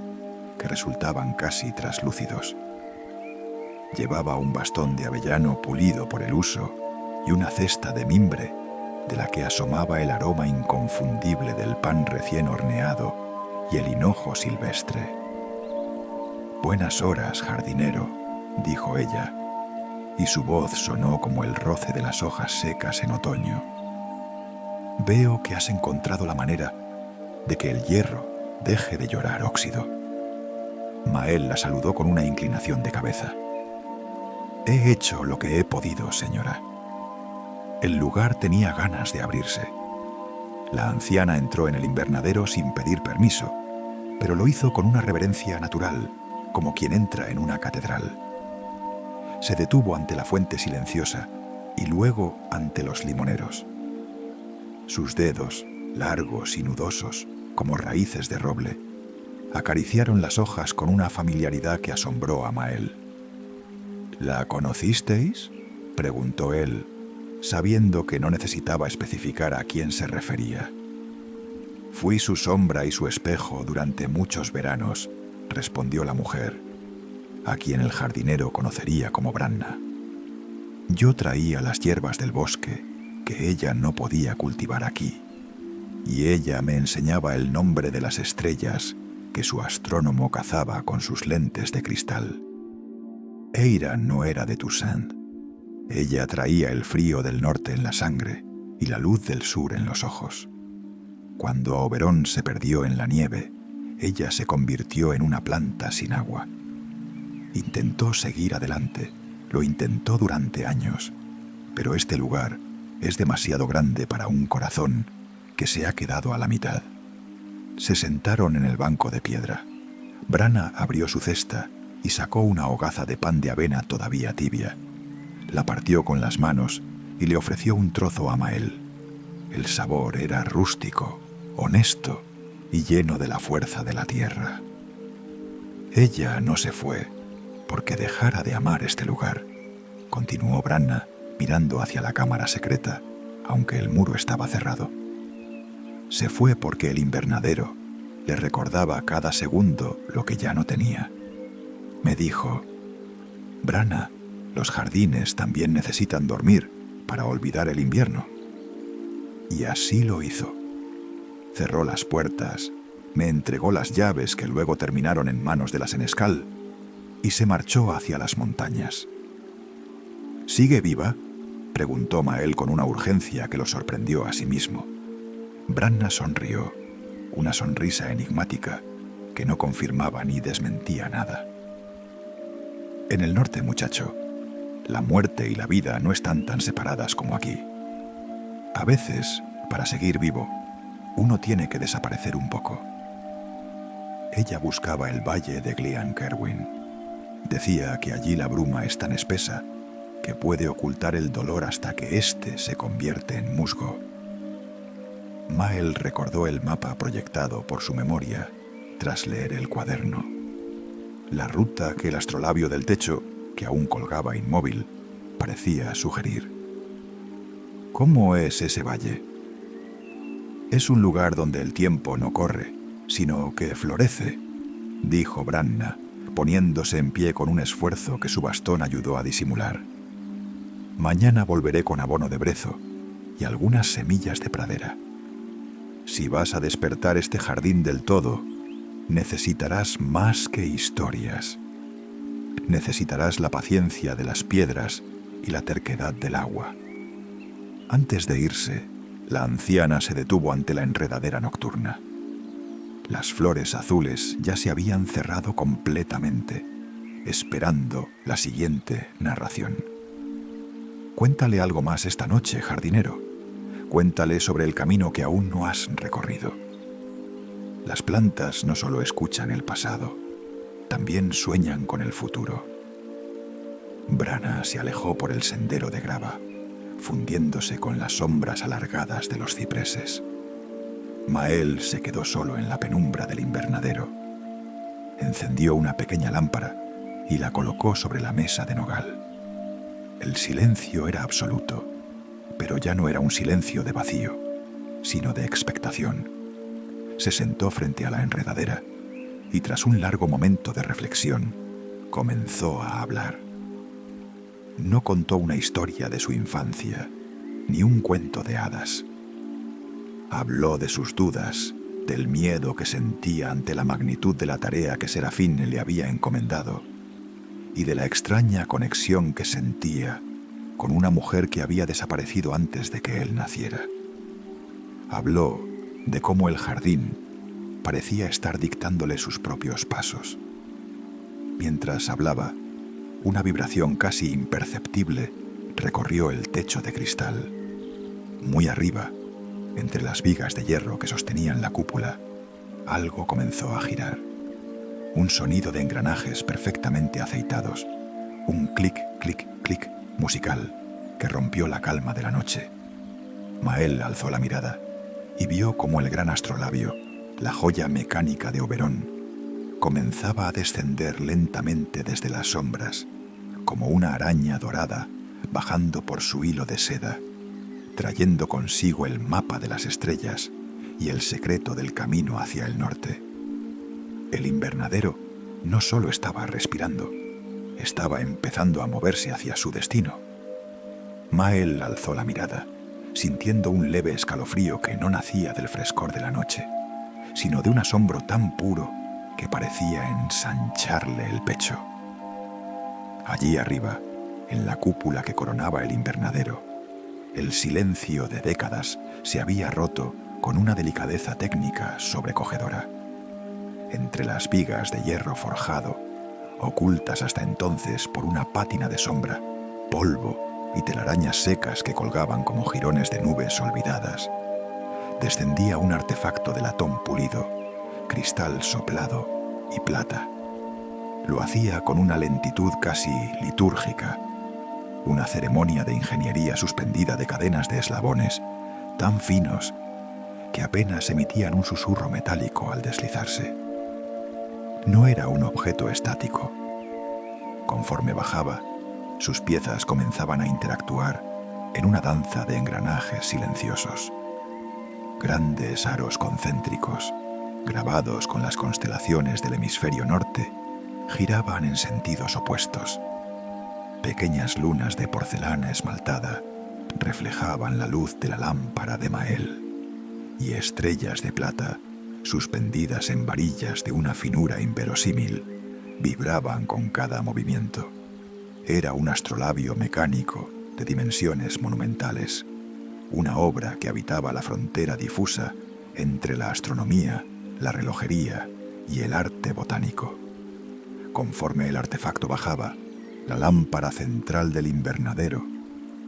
que resultaban casi traslúcidos. Llevaba un bastón de avellano pulido por el uso y una cesta de mimbre de la que asomaba el aroma inconfundible del pan recién horneado y el hinojo silvestre. «Buenas horas, jardinero», dijo ella, y su voz sonó como el roce de las hojas secas en otoño. «Veo que has encontrado la manera de que el hierro deje de llorar óxido». Mael la saludó con una inclinación de cabeza. «He hecho lo que he podido, señora». El lugar tenía ganas de abrirse. La anciana entró en el invernadero sin pedir permiso, pero lo hizo con una reverencia natural, como quien entra en una catedral. Se detuvo ante la fuente silenciosa y luego ante los limoneros. Sus dedos, largos y nudosos, como raíces de roble, acariciaron las hojas con una familiaridad que asombró a Mael. «¿La conocisteis?», preguntó él, sabiendo que no necesitaba especificar a quién se refería. «Fui su sombra y su espejo durante muchos veranos», respondió la mujer, a quien el jardinero conocería como Branna. «Yo traía las hierbas del bosque que ella no podía cultivar aquí. y ella me enseñaba el nombre de las estrellas que su astrónomo cazaba con sus lentes de cristal. Eira no era de Toussaint. Ella traía el frío del norte en la sangre y la luz del sur en los ojos. Cuando Oberon se perdió en la nieve, ella se convirtió en una planta sin agua. Intentó seguir adelante, lo intentó durante años, pero este lugar es demasiado grande para un corazón que se ha quedado a la mitad. Se sentaron en el banco de piedra. Branna abrió su cesta y sacó una hogaza de pan de avena todavía tibia. La partió con las manos y le ofreció un trozo a Mael. El sabor era rústico, honesto y lleno de la fuerza de la tierra. Ella no se fue porque dejara de amar este lugar, continuó Branna mirando hacia la cámara secreta, aunque el muro estaba cerrado. Se fue porque el invernadero le recordaba cada segundo lo que ya no tenía. Me dijo: Branna, los jardines también necesitan dormir para olvidar el invierno. Y así lo hizo. Cerró las puertas, me entregó las llaves que luego terminaron en manos de la senescal y se marchó hacia las montañas. ¿Sigue viva?, preguntó Mael con una urgencia que lo sorprendió a sí mismo. Branna sonrió, una sonrisa enigmática que no confirmaba ni desmentía nada. En el norte, muchacho, la muerte y la vida no están tan separadas como aquí. A veces, para seguir vivo, uno tiene que desaparecer un poco. Ella buscaba el valle de Glenkerwin. Decía que allí la bruma es tan espesa que puede ocultar el dolor hasta que éste se convierte en musgo. Mael recordó el mapa proyectado por su memoria tras leer el cuaderno. La ruta que el astrolabio del techo, que aún colgaba inmóvil, parecía sugerir. ¿Cómo es ese valle? Es un lugar donde el tiempo no corre, sino que florece, dijo Branna, poniéndose en pie con un esfuerzo que su bastón ayudó a disimular. Mañana volveré con abono de brezo y algunas semillas de pradera. Si vas a despertar este jardín del todo, necesitarás más que historias. Necesitarás la paciencia de las piedras y la terquedad del agua. Antes de irse, la anciana se detuvo ante la enredadera nocturna. Las flores azules ya se habían cerrado completamente, esperando la siguiente narración. Cuéntale algo más esta noche, jardinero. Cuéntale sobre el camino que aún no has recorrido. Las plantas no solo escuchan el pasado, también sueñan con el futuro. Branna se alejó por el sendero de grava, fundiéndose con las sombras alargadas de los cipreses. Mael se quedó solo en la penumbra del invernadero. Encendió una pequeña lámpara y la colocó sobre la mesa de nogal. El silencio era absoluto, pero ya no era un silencio de vacío, sino de expectación. Se sentó frente a la enredadera y tras un largo momento de reflexión, comenzó a hablar. No contó una historia de su infancia, ni un cuento de hadas. Habló de sus dudas, del miedo que sentía ante la magnitud de la tarea que Serafín le había encomendado, y de la extraña conexión que sentía con una mujer que había desaparecido antes de que él naciera. Habló de cómo el jardín parecía estar dictándole sus propios pasos. Mientras hablaba, una vibración casi imperceptible recorrió el techo de cristal. Muy arriba, entre las vigas de hierro que sostenían la cúpula, algo comenzó a girar. Un sonido de engranajes perfectamente aceitados, un clic, clic, clic musical que rompió la calma de la noche. Mael alzó la mirada y vio cómo el gran astrolabio, la joya mecánica de Oberon, comenzaba a descender lentamente desde las sombras, como una araña dorada bajando por su hilo de seda, trayendo consigo el mapa de las estrellas y el secreto del camino hacia el norte. El invernadero no solo estaba respirando, estaba empezando a moverse hacia su destino. Mael alzó la mirada sintiendo un leve escalofrío que no nacía del frescor de la noche, sino de un asombro tan puro que parecía ensancharle el pecho. Allí arriba, en la cúpula que coronaba el invernadero, el silencio de décadas se había roto con una delicadeza técnica sobrecogedora. Entre las vigas de hierro forjado, ocultas hasta entonces por una pátina de sombra, polvo y telarañas secas que colgaban como jirones de nubes olvidadas, descendía un artefacto de latón pulido, cristal soplado y plata. Lo hacía con una lentitud casi litúrgica, una ceremonia de ingeniería suspendida de cadenas de eslabones tan finos que apenas emitían un susurro metálico al deslizarse. No era un objeto estático. Conforme bajaba, sus piezas comenzaban a interactuar en una danza de engranajes silenciosos. Grandes aros concéntricos, grabados con las constelaciones del hemisferio norte, giraban en sentidos opuestos. Pequeñas lunas de porcelana esmaltada reflejaban la luz de la lámpara de Mael, y estrellas de plata, suspendidas en varillas de una finura inverosímil, vibraban con cada movimiento. Era un astrolabio mecánico de dimensiones monumentales, una obra que habitaba la frontera difusa entre la astronomía, la relojería y el arte botánico. Conforme el artefacto bajaba, la lámpara central del invernadero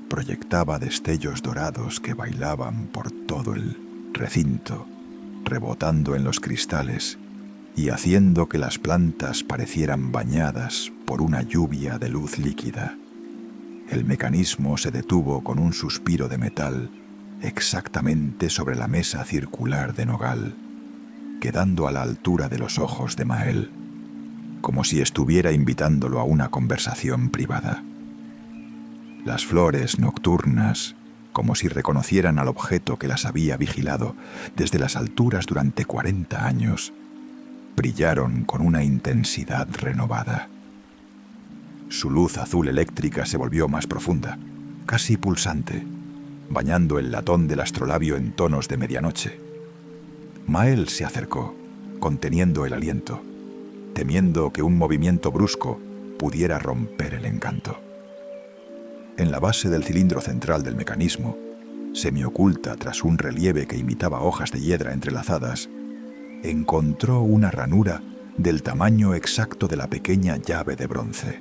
proyectaba destellos dorados que bailaban por todo el recinto, rebotando en los cristales y haciendo que las plantas parecieran bañadas por una lluvia de luz líquida. El mecanismo se detuvo con un suspiro de metal exactamente sobre la mesa circular de nogal, quedando a la altura de los ojos de Mael, como si estuviera invitándolo a una conversación privada. Las flores nocturnas, como si reconocieran al objeto que las había vigilado desde las alturas durante 40 años, brillaron con una intensidad renovada. Su luz azul eléctrica se volvió más profunda, casi pulsante, bañando el latón del astrolabio en tonos de medianoche. Mael se acercó, conteniendo el aliento, temiendo que un movimiento brusco pudiera romper el encanto. En la base del cilindro central del mecanismo, semioculta tras un relieve que imitaba hojas de hiedra entrelazadas, encontró una ranura del tamaño exacto de la pequeña llave de bronce.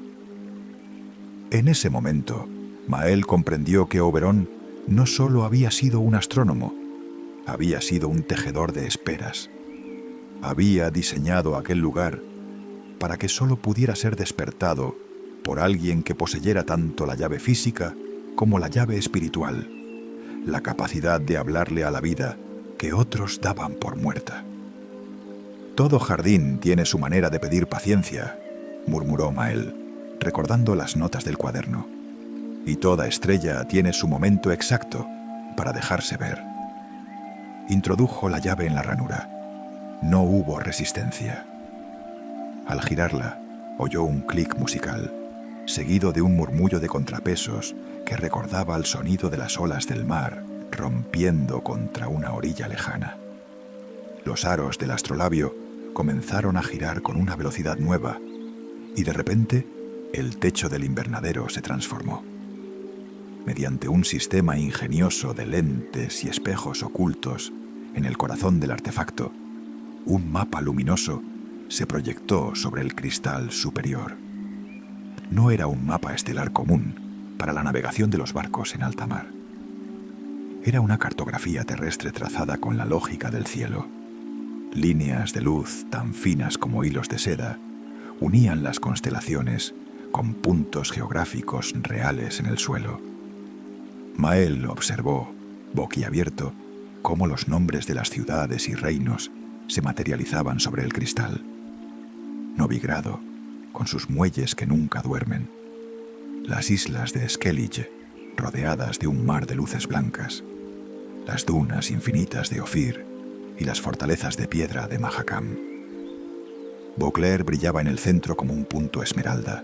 En ese momento, Mael comprendió que Oberon no solo había sido un astrónomo, había sido un tejedor de esferas. Había diseñado aquel lugar para que solo pudiera ser despertado por alguien que poseyera tanto la llave física como la llave espiritual, la capacidad de hablarle a la vida que otros daban por muerta. «Todo jardín tiene su manera de pedir paciencia», murmuró Mael, recordando las notas del cuaderno. «Y toda estrella tiene su momento exacto para dejarse ver». Introdujo la llave en la ranura. No hubo resistencia. Al girarla, oyó un clic musical, seguido de un murmullo de contrapesos que recordaba el sonido de las olas del mar rompiendo contra una orilla lejana. Los aros del astrolabio comenzaron a girar con una velocidad nueva y de repente el techo del invernadero se transformó. Mediante un sistema ingenioso de lentes y espejos ocultos en el corazón del artefacto, un mapa luminoso se proyectó sobre el cristal superior. No era un mapa estelar común para la navegación de los barcos en alta mar. Era una cartografía terrestre trazada con la lógica del cielo. Líneas de luz tan finas como hilos de seda unían las constelaciones con puntos geográficos reales en el suelo. Mael observó, boquiabierto, cómo los nombres de las ciudades y reinos se materializaban sobre el cristal. Novigrado, con sus muelles que nunca duermen. Las islas de Skellige, rodeadas de un mar de luces blancas. Las dunas infinitas de Ophir y las fortalezas de piedra de Mahakam. Beauclair brillaba en el centro como un punto esmeralda,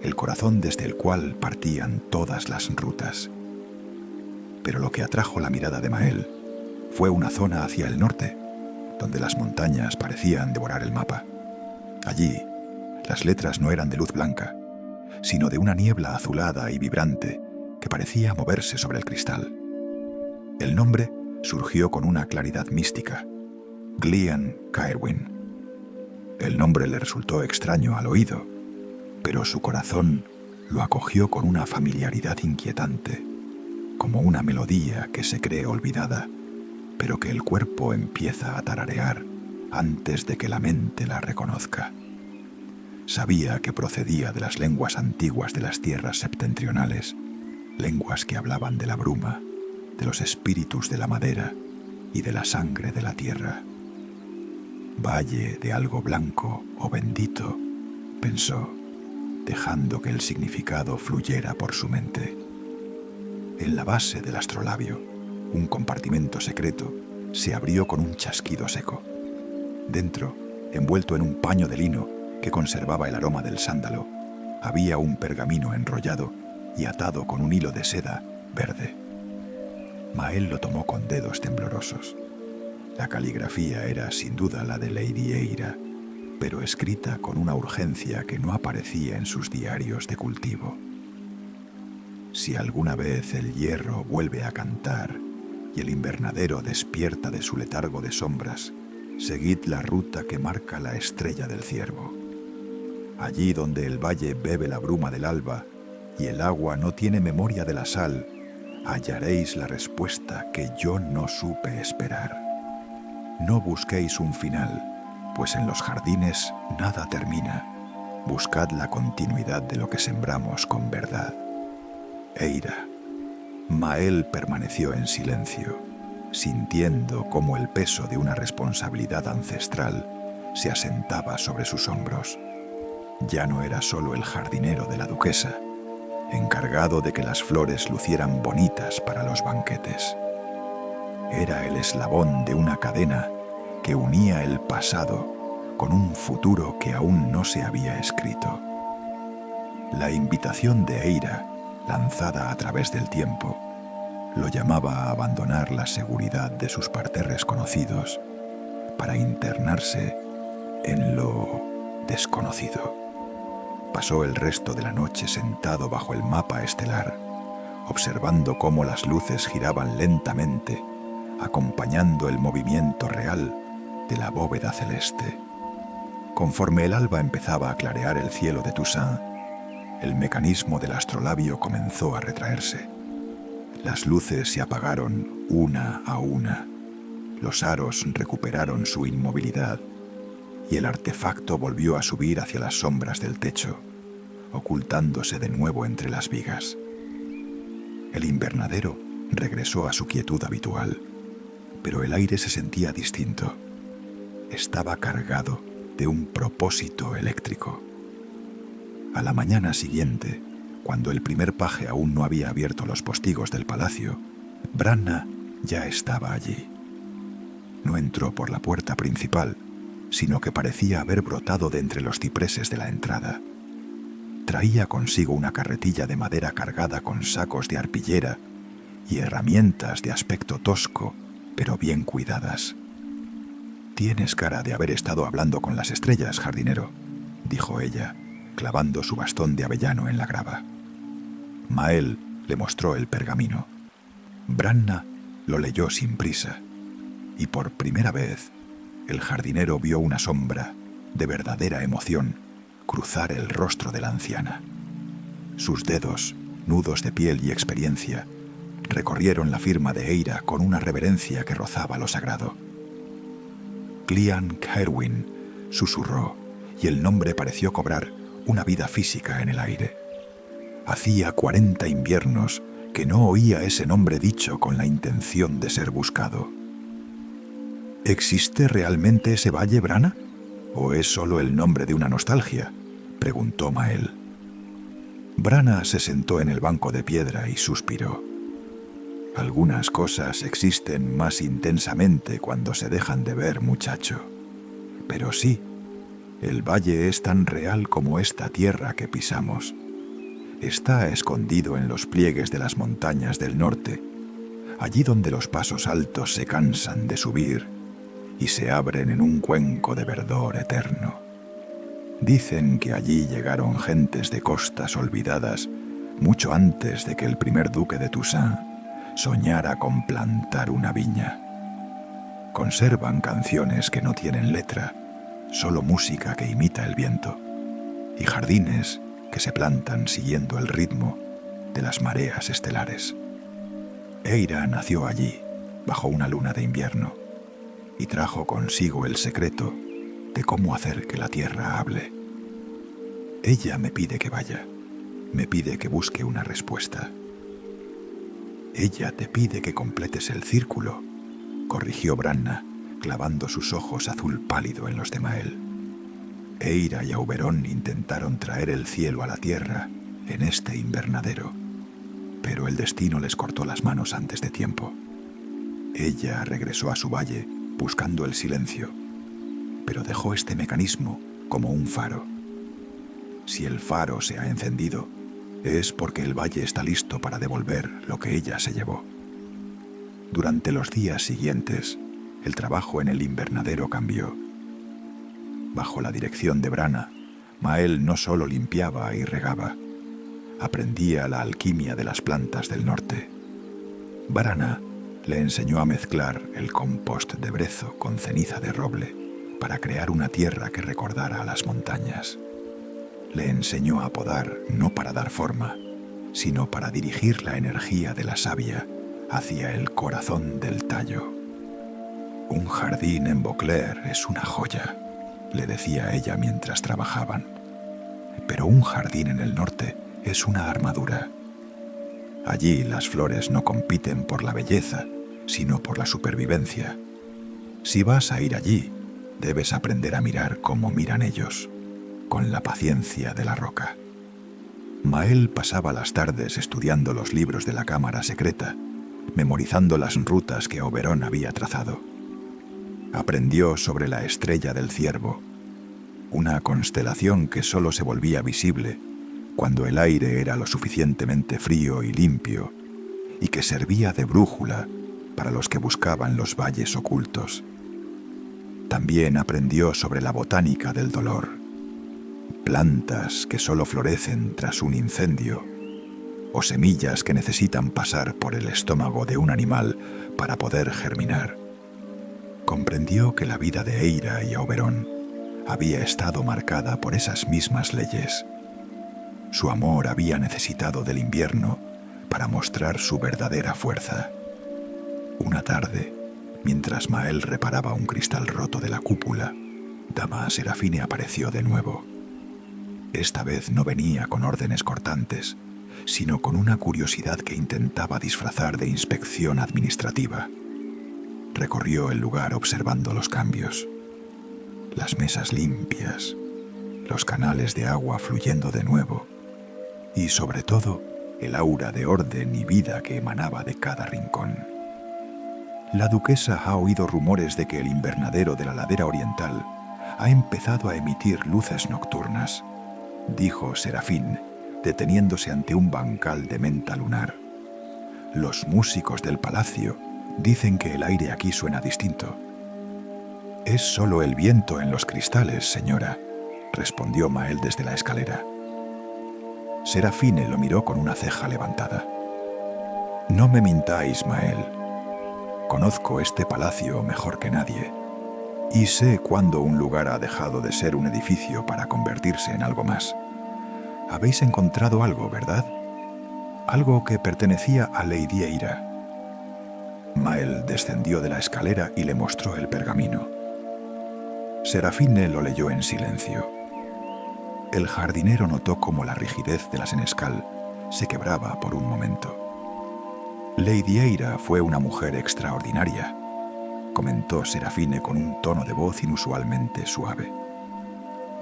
el corazón desde el cual partían todas las rutas. Pero lo que atrajo la mirada de Mael fue una zona hacia el norte, donde las montañas parecían devorar el mapa. Allí, las letras no eran de luz blanca, sino de una niebla azulada y vibrante que parecía moverse sobre el cristal. El nombre surgió con una claridad mística: Glenn Caerwyn. El nombre le resultó extraño al oído, pero su corazón lo acogió con una familiaridad inquietante, como una melodía que se cree olvidada, pero que el cuerpo empieza a tararear antes de que la mente la reconozca. Sabía que procedía de las lenguas antiguas de las tierras septentrionales, lenguas que hablaban de la bruma, de los espíritus de la madera y de la sangre de la tierra. Valle de algo blanco o bendito, pensó, dejando que el significado fluyera por su mente. En la base del astrolabio, un compartimento secreto se abrió con un chasquido seco. Dentro, envuelto en un paño de lino que conservaba el aroma del sándalo, había un pergamino enrollado y atado con un hilo de seda verde. Mael lo tomó con dedos temblorosos. La caligrafía era sin duda la de Lady Eira, pero escrita con una urgencia que no aparecía en sus diarios de cultivo. Si alguna vez el hierro vuelve a cantar y el invernadero despierta de su letargo de sombras, seguid la ruta que marca la estrella del ciervo. Allí donde el valle bebe la bruma del alba y el agua no tiene memoria de la sal, hallaréis la respuesta que yo no supe esperar. No busquéis un final, pues en los jardines nada termina. Buscad la continuidad de lo que sembramos con verdad. Eira. Mael permaneció en silencio, sintiendo cómo el peso de una responsabilidad ancestral se asentaba sobre sus hombros. Ya no era solo el jardinero de la duquesa, encargado de que las flores lucieran bonitas para los banquetes. Era el eslabón de una cadena que unía el pasado con un futuro que aún no se había escrito. La invitación de Eira, lanzada a través del tiempo, lo llamaba a abandonar la seguridad de sus parterres conocidos para internarse en lo desconocido. Pasó el resto de la noche sentado bajo el mapa estelar, observando cómo las luces giraban lentamente, acompañando el movimiento real de la bóveda celeste. Conforme el alba empezaba a clarear el cielo de Toussaint, el mecanismo del astrolabio comenzó a retraerse. Las luces se apagaron una a una, los aros recuperaron su inmovilidad y el artefacto volvió a subir hacia las sombras del techo, ocultándose de nuevo entre las vigas. El invernadero regresó a su quietud habitual, pero el aire se sentía distinto. Estaba cargado de un propósito eléctrico. A la mañana siguiente, cuando el primer paje aún no había abierto los postigos del palacio, Branna ya estaba allí. No entró por la puerta principal, sino que parecía haber brotado de entre los cipreses de la entrada. Traía consigo una carretilla de madera cargada con sacos de arpillera y herramientas de aspecto tosco, pero bien cuidadas. «Tienes cara de haber estado hablando con las estrellas, jardinero», dijo ella, clavando su bastón de avellano en la grava. Mael le mostró el pergamino. Branna lo leyó sin prisa, y por primera vez el jardinero vio una sombra de verdadera emoción cruzar el rostro de la anciana. Sus dedos, nudos de piel y experiencia, recorrieron la firma de Eira con una reverencia que rozaba lo sagrado. Glenn Caerwyn, susurró, y el nombre pareció cobrar una vida física en el aire. Hacía 40 inviernos que no oía ese nombre dicho con la intención de ser buscado. ¿Existe realmente ese valle, Branna? ¿O es solo el nombre de una nostalgia?, preguntó Mael. Branna se sentó en el banco de piedra y suspiró. Algunas cosas existen más intensamente cuando se dejan de ver, muchacho. Pero sí, el valle es tan real como esta tierra que pisamos. Está escondido en los pliegues de las montañas del norte, allí donde los pasos altos se cansan de subir y se abren en un cuenco de verdor eterno. Dicen que allí llegaron gentes de costas olvidadas mucho antes de que el primer duque de Toussaint soñara con plantar una viña. Conservan canciones que no tienen letra, solo música que imita el viento, y jardines que se plantan siguiendo el ritmo de las mareas estelares. Eira nació allí, bajo una luna de invierno, y trajo consigo el secreto de cómo hacer que la tierra hable. Ella me pide que vaya, me pide que busque una respuesta. Ella te pide que completes el círculo, corrigió Branna, clavando sus ojos azul pálido en los de Mael. Eira y Auberon intentaron traer el cielo a la tierra en este invernadero, pero el destino les cortó las manos antes de tiempo. Ella regresó a su valle buscando el silencio, pero dejó este mecanismo como un faro. Si el faro se ha encendido, es porque el valle está listo para devolver lo que ella se llevó. Durante los días siguientes, el trabajo en el invernadero cambió. Bajo la dirección de Branna, Mael no solo limpiaba y regaba, aprendía la alquimia de las plantas del norte. Branna le enseñó a mezclar el compost de brezo con ceniza de roble para crear una tierra que recordara a las montañas. Le enseñó a podar no para dar forma, sino para dirigir la energía de la savia hacia el corazón del tallo. Un jardín en Beauclair es una joya, le decía ella mientras trabajaban. Pero un jardín en el norte es una armadura. Allí las flores no compiten por la belleza, sino por la supervivencia. Si vas a ir allí, debes aprender a mirar como miran ellos, con la paciencia de la roca. Mael pasaba las tardes estudiando los libros de la cámara secreta, memorizando las rutas que Auberon había trazado. Aprendió sobre la estrella del ciervo, una constelación que solo se volvía visible cuando el aire era lo suficientemente frío y limpio y que servía de brújula para los que buscaban los valles ocultos. También aprendió sobre la botánica del dolor, plantas que solo florecen tras un incendio o semillas que necesitan pasar por el estómago de un animal para poder germinar. Comprendió que la vida de Eira y Auberon había estado marcada por esas mismas leyes. Su amor había necesitado del invierno para mostrar su verdadera fuerza. Una tarde, mientras Mael reparaba un cristal roto de la cúpula, Dama Serafine apareció de nuevo. Esta vez no venía con órdenes cortantes, sino con una curiosidad que intentaba disfrazar de inspección administrativa. Recorrió el lugar observando los cambios. Las mesas limpias, los canales de agua fluyendo de nuevo y, sobre todo, el aura de orden y vida que emanaba de cada rincón. La duquesa ha oído rumores de que el invernadero de la ladera oriental ha empezado a emitir luces nocturnas, dijo Serafín, deteniéndose ante un bancal de menta lunar. Los músicos del palacio dicen que el aire aquí suena distinto. Es solo el viento en los cristales, señora, respondió Mael desde la escalera. Serafine lo miró con una ceja levantada. No me mintáis, Mael. Conozco este palacio mejor que nadie y sé cuándo un lugar ha dejado de ser un edificio para convertirse en algo más. Habéis encontrado algo, ¿verdad? Algo que pertenecía a Lady Eira. Mael descendió de la escalera y le mostró el pergamino. Serafine lo leyó en silencio. El jardinero notó cómo la rigidez de la senescal se quebraba por un momento. Lady Eira fue una mujer extraordinaria, comentó Serafine con un tono de voz inusualmente suave.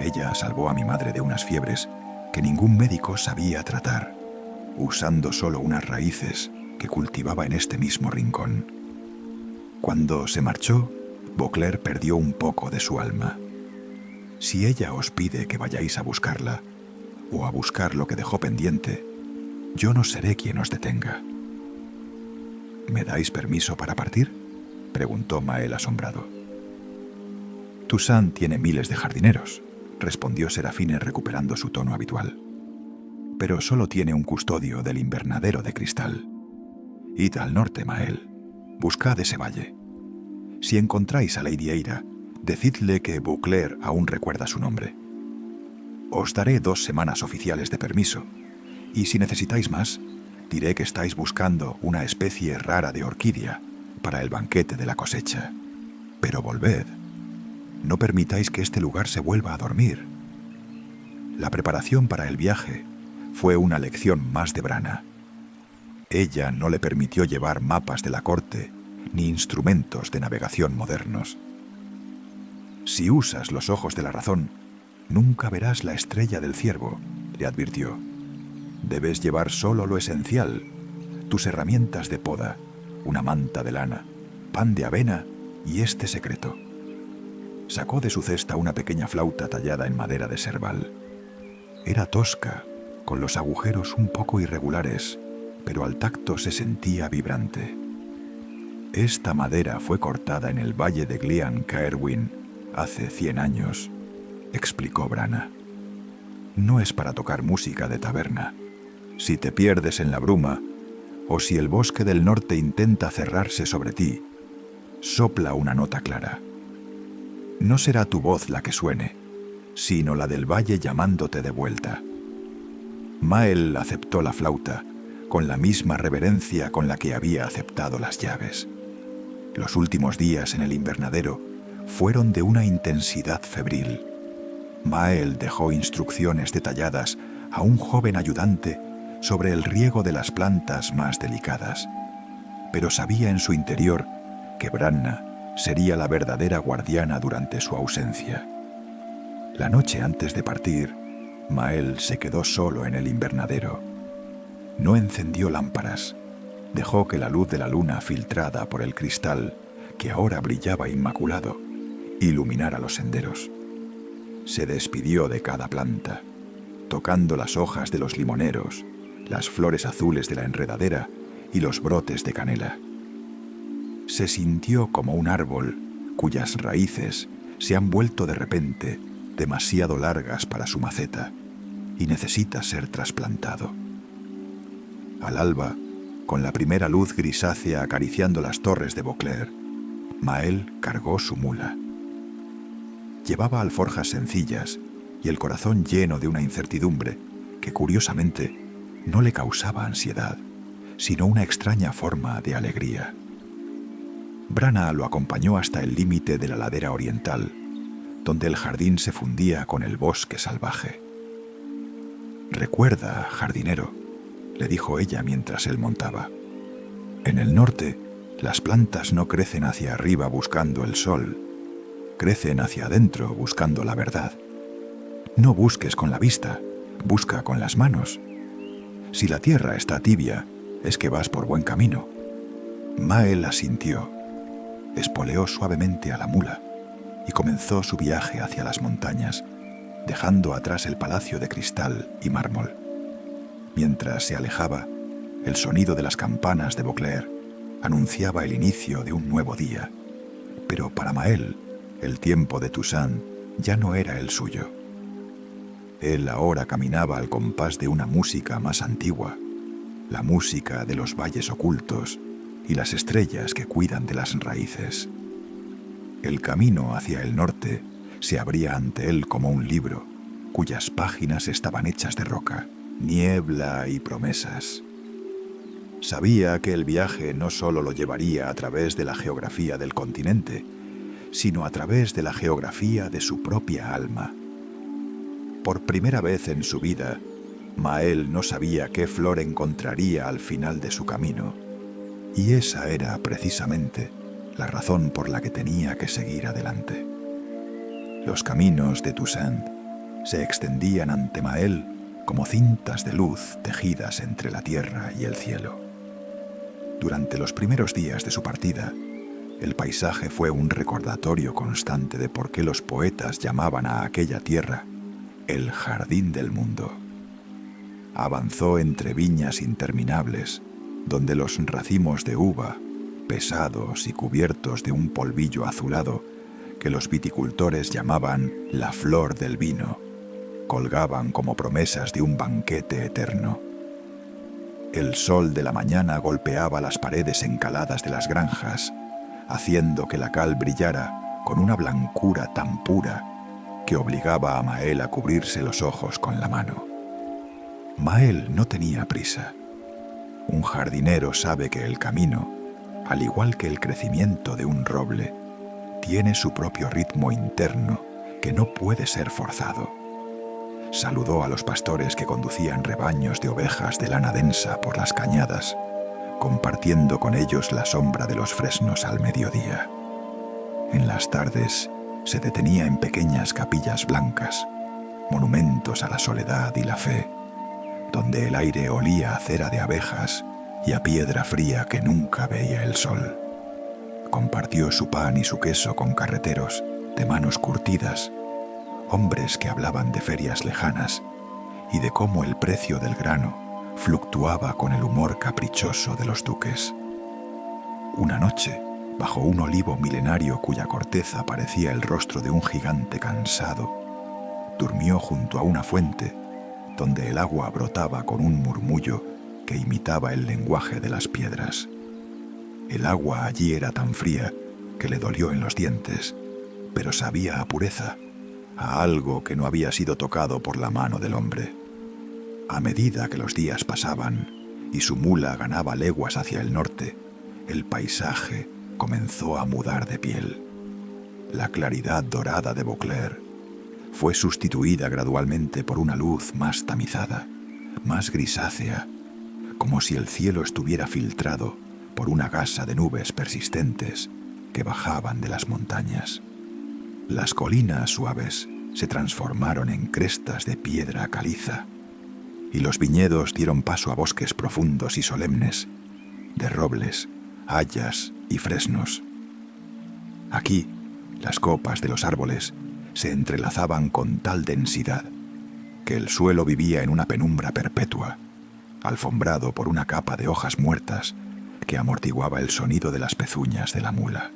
Ella salvó a mi madre de unas fiebres que ningún médico sabía tratar, usando solo unas raíces que cultivaba en este mismo rincón. Cuando se marchó, Beauclair perdió un poco de su alma. Si ella os pide que vayáis a buscarla, o a buscar lo que dejó pendiente, yo no seré quien os detenga. ¿Me dais permiso para partir?, preguntó Mael asombrado. Toussaint tiene miles de jardineros, respondió Serafine recuperando su tono habitual. Pero solo tiene un custodio del invernadero de cristal. Id al norte, Mael. Buscad ese valle. Si encontráis a Lady Eira, decidle que Beauclerc aún recuerda su nombre. Os daré 2 semanas oficiales de permiso, y si necesitáis más, diré que estáis buscando una especie rara de orquídea para el banquete de la cosecha. Pero volved. No permitáis que este lugar se vuelva a dormir. La preparación para el viaje fue una lección más de Branagh. Ella no le permitió llevar mapas de la corte ni instrumentos de navegación modernos. Si usas los ojos de la razón, nunca verás la estrella del ciervo, le advirtió. Debes llevar solo lo esencial, tus herramientas de poda, una manta de lana, pan de avena y este secreto. Sacó de su cesta una pequeña flauta tallada en madera de serval. Era tosca, con los agujeros un poco irregulares, pero al tacto se sentía vibrante. Esta madera fue cortada en el valle de Glean Caerwyn hace 100 años, explicó Branagh. No es para tocar música de taberna. Si te pierdes en la bruma, o si el bosque del norte intenta cerrarse sobre ti, sopla una nota clara. No será tu voz la que suene, sino la del valle llamándote de vuelta. Mael aceptó la flauta con la misma reverencia con la que había aceptado las llaves. Los últimos días en el invernadero fueron de una intensidad febril. Mael dejó instrucciones detalladas a un joven ayudante sobre el riego de las plantas más delicadas, pero sabía en su interior que Branagh sería la verdadera guardiana durante su ausencia. La noche antes de partir, Mael se quedó solo en el invernadero. No encendió lámparas. Dejó que la luz de la luna filtrada por el cristal, que ahora brillaba inmaculado, iluminara los senderos. Se despidió de cada planta, tocando las hojas de los limoneros, las flores azules de la enredadera y los brotes de canela. Se sintió como un árbol cuyas raíces se han vuelto de repente demasiado largas para su maceta y necesita ser trasplantado. Al alba, con la primera luz grisácea acariciando las torres de Beauclerc, Mael cargó su mula. Llevaba alforjas sencillas y el corazón lleno de una incertidumbre que, curiosamente, no le causaba ansiedad, sino una extraña forma de alegría. Branagh lo acompañó hasta el límite de la ladera oriental, donde el jardín se fundía con el bosque salvaje. «Recuerda, jardinero», le dijo ella mientras él montaba. «En el norte, las plantas no crecen hacia arriba buscando el sol, crecen hacia adentro buscando la verdad. No busques con la vista, busca con las manos. Si la tierra está tibia, es que vas por buen camino». Mael asintió, espoleó suavemente a la mula y comenzó su viaje hacia las montañas, dejando atrás el palacio de cristal y mármol. Mientras se alejaba, el sonido de las campanas de Beauclerc anunciaba el inicio de un nuevo día, pero para Mael, el tiempo de Toussaint ya no era el suyo. Él ahora caminaba al compás de una música más antigua, la música de los valles ocultos y las estrellas que cuidan de las raíces. El camino hacia el norte se abría ante él como un libro, cuyas páginas estaban hechas de roca, niebla y promesas. Sabía que el viaje no solo lo llevaría a través de la geografía del continente, sino a través de la geografía de su propia alma. Por primera vez en su vida, Mael no sabía qué flor encontraría al final de su camino, y esa era precisamente la razón por la que tenía que seguir adelante. Los caminos de Toussaint se extendían ante Mael como cintas de luz tejidas entre la tierra y el cielo. Durante los primeros días de su partida, el paisaje fue un recordatorio constante de por qué los poetas llamaban a aquella tierra el jardín del mundo. Avanzó entre viñas interminables, donde los racimos de uva, pesados y cubiertos de un polvillo azulado que los viticultores llamaban la flor del vino, colgaban como promesas de un banquete eterno. El sol de la mañana golpeaba las paredes encaladas de las granjas, haciendo que la cal brillara con una blancura tan pura que obligaba a Mael a cubrirse los ojos con la mano. Mael no tenía prisa. Un jardinero sabe que el camino, al igual que el crecimiento de un roble, tiene su propio ritmo interno que no puede ser forzado. Saludó a los pastores que conducían rebaños de ovejas de lana densa por las cañadas, compartiendo con ellos la sombra de los fresnos al mediodía. En las tardes se detenía en pequeñas capillas blancas, monumentos a la soledad y la fe, donde el aire olía a cera de abejas y a piedra fría que nunca veía el sol. Compartió su pan y su queso con carreteros de manos curtidas, hombres que hablaban de ferias lejanas y de cómo el precio del grano fluctuaba con el humor caprichoso de los duques. Una noche, bajo un olivo milenario cuya corteza parecía el rostro de un gigante cansado, durmió junto a una fuente donde el agua brotaba con un murmullo que imitaba el lenguaje de las piedras. El agua allí era tan fría que le dolió en los dientes, pero sabía a pureza, a algo que no había sido tocado por la mano del hombre. A medida que los días pasaban y su mula ganaba leguas hacia el norte, el paisaje comenzó a mudar de piel. La claridad dorada de Vauclair fue sustituida gradualmente por una luz más tamizada, más grisácea, como si el cielo estuviera filtrado por una gasa de nubes persistentes que bajaban de las montañas. Las colinas suaves se transformaron en crestas de piedra caliza, y los viñedos dieron paso a bosques profundos y solemnes, de robles, hayas y fresnos. Aquí, las copas de los árboles se entrelazaban con tal densidad que el suelo vivía en una penumbra perpetua, alfombrado por una capa de hojas muertas que amortiguaba el sonido de las pezuñas de la mula.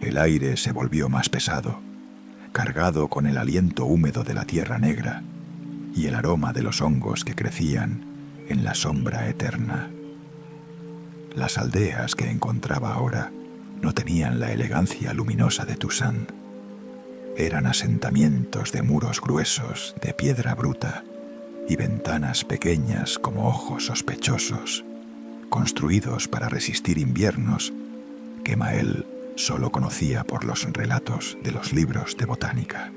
El aire se volvió más pesado, cargado con el aliento húmedo de la tierra negra y el aroma de los hongos que crecían en la sombra eterna. Las aldeas que encontraba ahora no tenían la elegancia luminosa de Toussaint. Eran asentamientos de muros gruesos, de piedra bruta, y ventanas pequeñas como ojos sospechosos, construidos para resistir inviernos que Mael solo conocía por los relatos de los libros de botánica.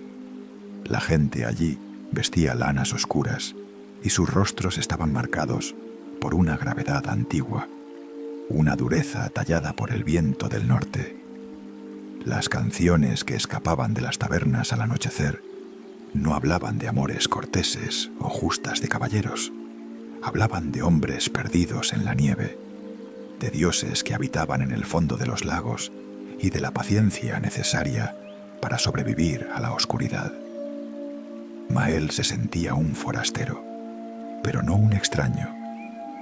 La gente allí vestía lanas oscuras y sus rostros estaban marcados por una gravedad antigua, una dureza tallada por el viento del norte. Las canciones que escapaban de las tabernas al anochecer no hablaban de amores corteses o justas de caballeros. Hablaban de hombres perdidos en la nieve, de dioses que habitaban en el fondo de los lagos y de la paciencia necesaria para sobrevivir a la oscuridad. Mael se sentía un forastero, pero no un extraño.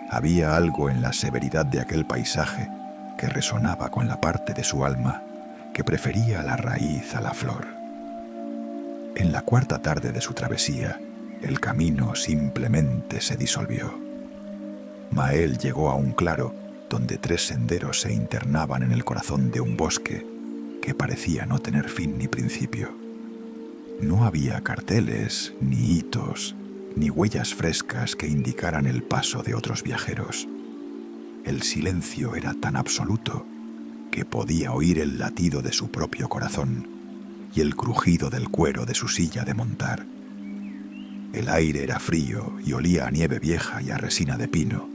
Había algo en la severidad de aquel paisaje que resonaba con la parte de su alma que prefería la raíz a la flor. En la cuarta tarde de su travesía, el camino simplemente se disolvió. Mael llegó a un claro donde 3 senderos se internaban en el corazón de un bosque que parecía no tener fin ni principio. No había carteles, ni hitos, ni huellas frescas que indicaran el paso de otros viajeros. El silencio era tan absoluto que podía oír el latido de su propio corazón y el crujido del cuero de su silla de montar. El aire era frío y olía a nieve vieja y a resina de pino.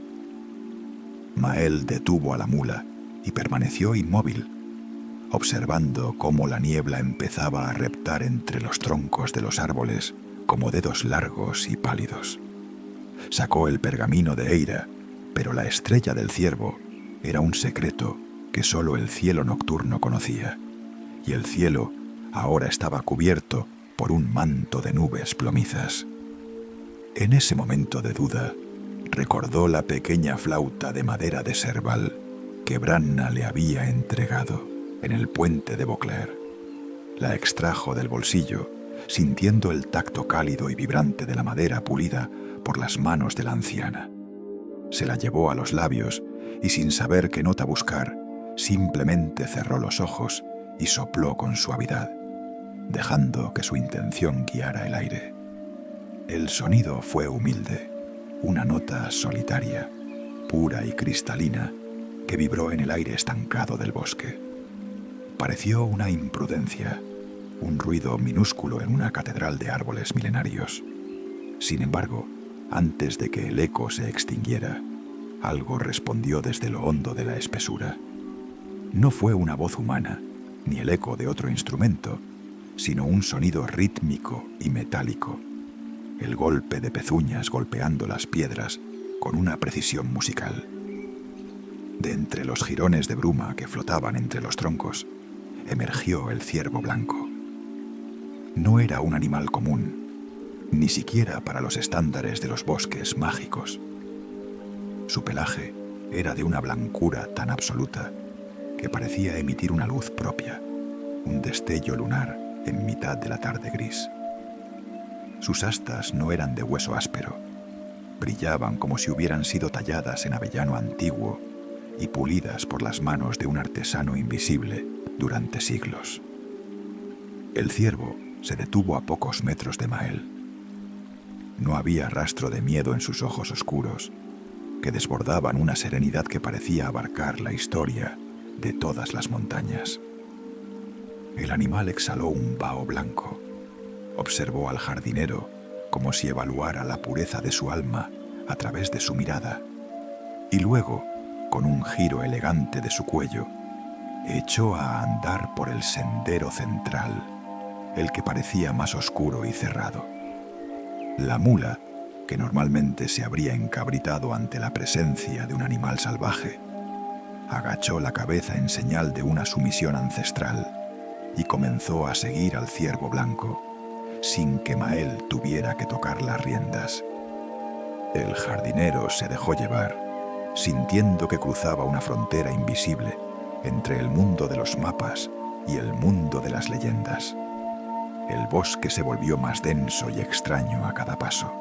Mael detuvo a la mula y permaneció inmóvil, observando cómo la niebla empezaba a reptar entre los troncos de los árboles como dedos largos y pálidos. Sacó el pergamino de Eira, pero la estrella del ciervo era un secreto que solo el cielo nocturno conocía, y el cielo ahora estaba cubierto por un manto de nubes plomizas. En ese momento de duda, Recordó la pequeña flauta de madera de Serval que Branna le había entregado en el puente de Beauclerc. La extrajo del bolsillo, sintiendo el tacto cálido y vibrante de la madera pulida por las manos de la anciana. Se la llevó a los labios y, sin saber qué nota buscar, simplemente cerró los ojos y sopló con suavidad, dejando que su intención guiara el aire. El sonido fue humilde, una nota solitaria, pura y cristalina, que vibró en el aire estancado del bosque. Pareció una imprudencia, un ruido minúsculo en una catedral de árboles milenarios. Sin embargo, antes de que el eco se extinguiera, algo respondió desde lo hondo de la espesura. No fue una voz humana, ni el eco de otro instrumento, sino un sonido rítmico y metálico, el golpe de pezuñas golpeando las piedras con una precisión musical. De entre los jirones de bruma que flotaban entre los troncos, emergió el ciervo blanco. No era un animal común, ni siquiera para los estándares de los bosques mágicos. Su pelaje era de una blancura tan absoluta que parecía emitir una luz propia, un destello lunar en mitad de la tarde gris. Sus astas no eran de hueso áspero, brillaban como si hubieran sido talladas en avellano antiguo y pulidas por las manos de un artesano invisible durante siglos. El ciervo se detuvo a pocos metros de Mael. No había rastro de miedo en sus ojos oscuros, que desbordaban una serenidad que parecía abarcar la historia de todas las montañas. El animal exhaló un vaho blanco, observó al jardinero como si evaluara la pureza de su alma a través de su mirada, y luego, con un giro elegante de su cuello, echó a andar por el sendero central, el que parecía más oscuro y cerrado. La mula, que normalmente se habría encabritado ante la presencia de un animal salvaje, agachó la cabeza en señal de una sumisión ancestral y comenzó a seguir al ciervo blanco, sin que Mael tuviera que tocar las riendas. El jardinero se dejó llevar, sintiendo que cruzaba una frontera invisible entre el mundo de los mapas y el mundo de las leyendas. El bosque se volvió más denso y extraño a cada paso.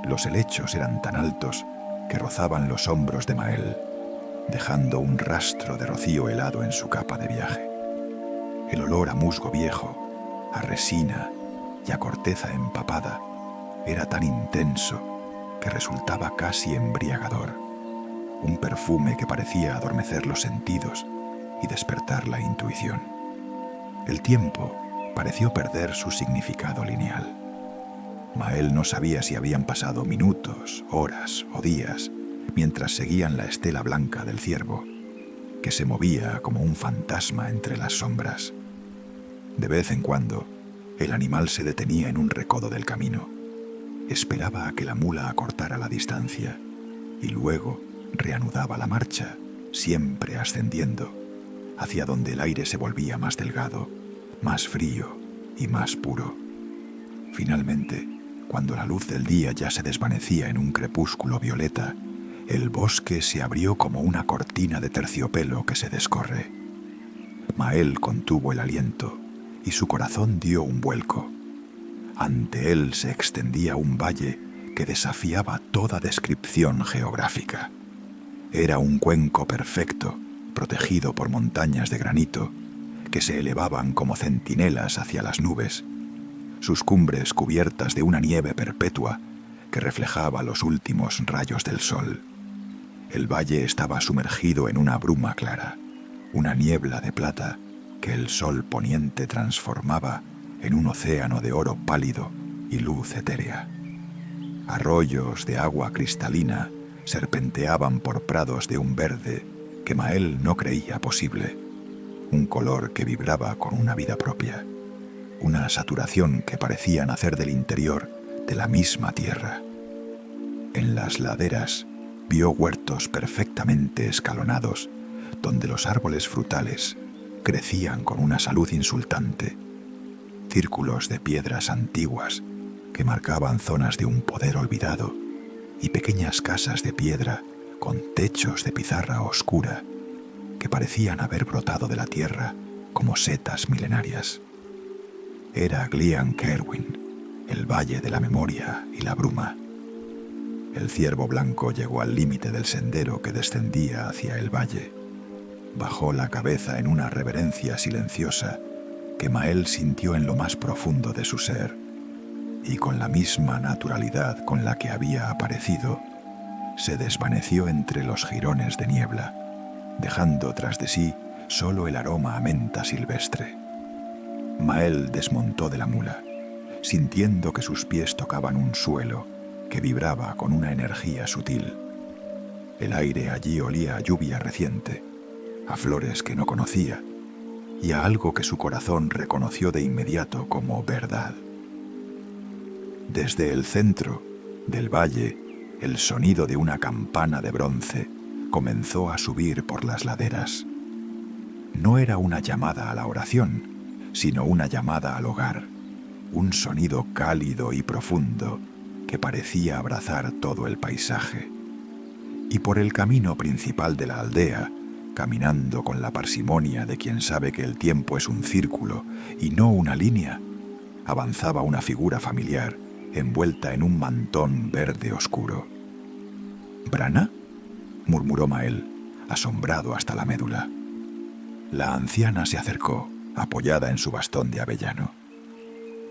Los helechos eran tan altos que rozaban los hombros de Mael, dejando un rastro de rocío helado en su capa de viaje. El olor a musgo viejo, a resina y a corteza empapada era tan intenso que resultaba casi embriagador, un perfume que parecía adormecer los sentidos y despertar la intuición. El tiempo pareció perder su significado lineal. Mael no sabía si habían pasado minutos, horas o días mientras seguían la estela blanca del ciervo, que se movía como un fantasma entre las sombras. De vez en cuando, el animal se detenía en un recodo del camino. Esperaba a que la mula acortara la distancia y luego reanudaba la marcha, siempre ascendiendo, hacia donde el aire se volvía más delgado, más frío y más puro. Finalmente, cuando la luz del día ya se desvanecía en un crepúsculo violeta, el bosque se abrió como una cortina de terciopelo que se descorre. Mael contuvo el aliento y su corazón dio un vuelco. Ante él se extendía un valle que desafiaba toda descripción geográfica. Era un cuenco perfecto, protegido por montañas de granito, que se elevaban como centinelas hacia las nubes, sus cumbres cubiertas de una nieve perpetua que reflejaba los últimos rayos del sol. El valle estaba sumergido en una bruma clara, una niebla de plata que el sol poniente transformaba en un océano de oro pálido y luz etérea. Arroyos de agua cristalina serpenteaban por prados de un verde que Mael no creía posible, un color que vibraba con una vida propia, una saturación que parecía nacer del interior de la misma tierra. En las laderas vio huertos perfectamente escalonados, donde los árboles frutales crecían con una salud insultante, círculos de piedras antiguas que marcaban zonas de un poder olvidado y pequeñas casas de piedra con techos de pizarra oscura que parecían haber brotado de la tierra como setas milenarias. Era Glen Cærwyn, el valle de la memoria y la bruma. El ciervo blanco llegó al límite del sendero que descendía hacia el valle. Bajó la cabeza en una reverencia silenciosa que Mael sintió en lo más profundo de su ser, y con la misma naturalidad con la que había aparecido, se desvaneció entre los jirones de niebla, dejando tras de sí solo el aroma a menta silvestre. Mael desmontó de la mula, sintiendo que sus pies tocaban un suelo que vibraba con una energía sutil. El aire allí olía a lluvia reciente, a flores que no conocía y a algo que su corazón reconoció de inmediato como verdad. Desde el centro del valle, el sonido de una campana de bronce comenzó a subir por las laderas. No era una llamada a la oración, sino una llamada al hogar, un sonido cálido y profundo que parecía abrazar todo el paisaje. Y por el camino principal de la aldea, caminando con la parsimonia de quien sabe que el tiempo es un círculo y no una línea, avanzaba una figura familiar envuelta en un mantón verde oscuro. ¿Brana?, murmuró Mael, asombrado hasta la médula. La anciana se acercó, apoyada en su bastón de avellano.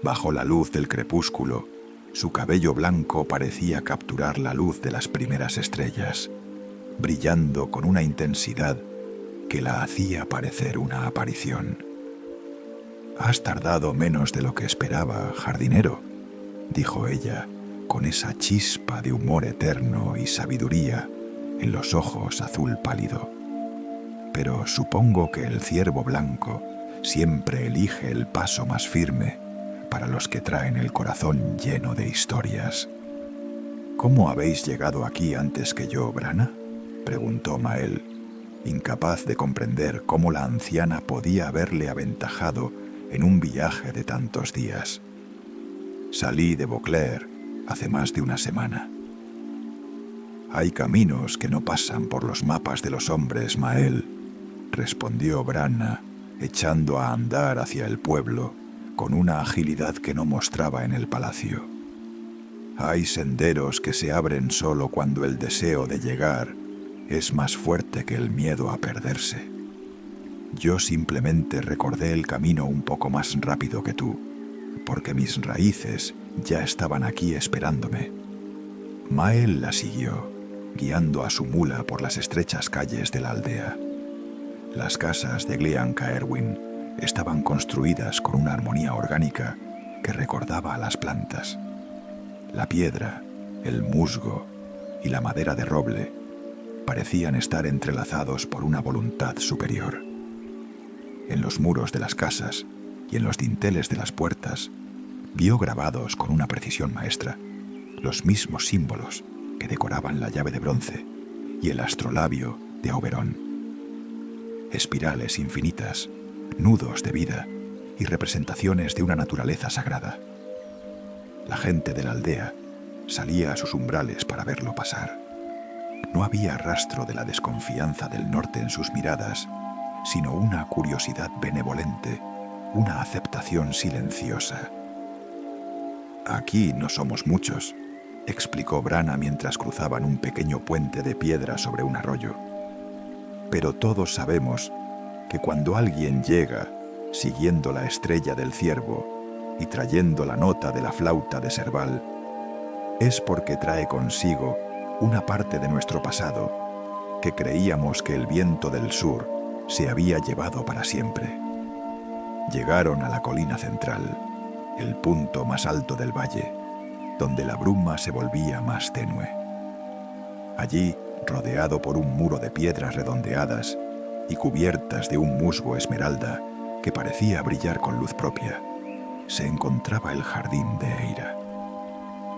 Bajo la luz del crepúsculo, su cabello blanco parecía capturar la luz de las primeras estrellas, brillando con una intensidad que la hacía parecer una aparición. «Has tardado menos de lo que esperaba, jardinero», dijo ella, con esa chispa de humor eterno y sabiduría en los ojos azul pálido. «Pero supongo que el ciervo blanco siempre elige el paso más firme para los que traen el corazón lleno de historias». «¿Cómo habéis llegado aquí antes que yo, Brana?», preguntó Mael, incapaz de comprender cómo la anciana podía haberle aventajado en un viaje de tantos días. «Salí de Beauclair hace más de una semana». «Hay caminos que no pasan por los mapas de los hombres, Mael», respondió Brana, echando a andar hacia el pueblo con una agilidad que no mostraba en el palacio. «Hay senderos que se abren solo cuando el deseo de llegar es más fuerte que el miedo a perderse. Yo simplemente recordé el camino un poco más rápido que tú, porque mis raíces ya estaban aquí esperándome». Mael la siguió, guiando a su mula por las estrechas calles de la aldea. Las casas de Glen Cærwyn estaban construidas con una armonía orgánica que recordaba a las plantas. La piedra, el musgo y la madera de roble parecían estar entrelazados por una voluntad superior. En los muros de las casas y en los dinteles de las puertas vio grabados con una precisión maestra los mismos símbolos que decoraban la llave de bronce y el astrolabio de Oberon. Espirales infinitas, nudos de vida y representaciones de una naturaleza sagrada. La gente de la aldea salía a sus umbrales para verlo pasar. No había rastro de la desconfianza del norte en sus miradas, sino una curiosidad benevolente, una aceptación silenciosa. «Aquí no somos muchos», explicó Brana mientras cruzaban un pequeño puente de piedra sobre un arroyo. «Pero todos sabemos que cuando alguien llega siguiendo la estrella del ciervo y trayendo la nota de la flauta de Serval, es porque trae consigo una parte de nuestro pasado que creíamos que el viento del sur se había llevado para siempre». Llegaron a la colina central, el punto más alto del valle, donde la bruma se volvía más tenue. Allí, rodeado por un muro de piedras redondeadas y cubiertas de un musgo esmeralda que parecía brillar con luz propia, se encontraba el jardín de Eira.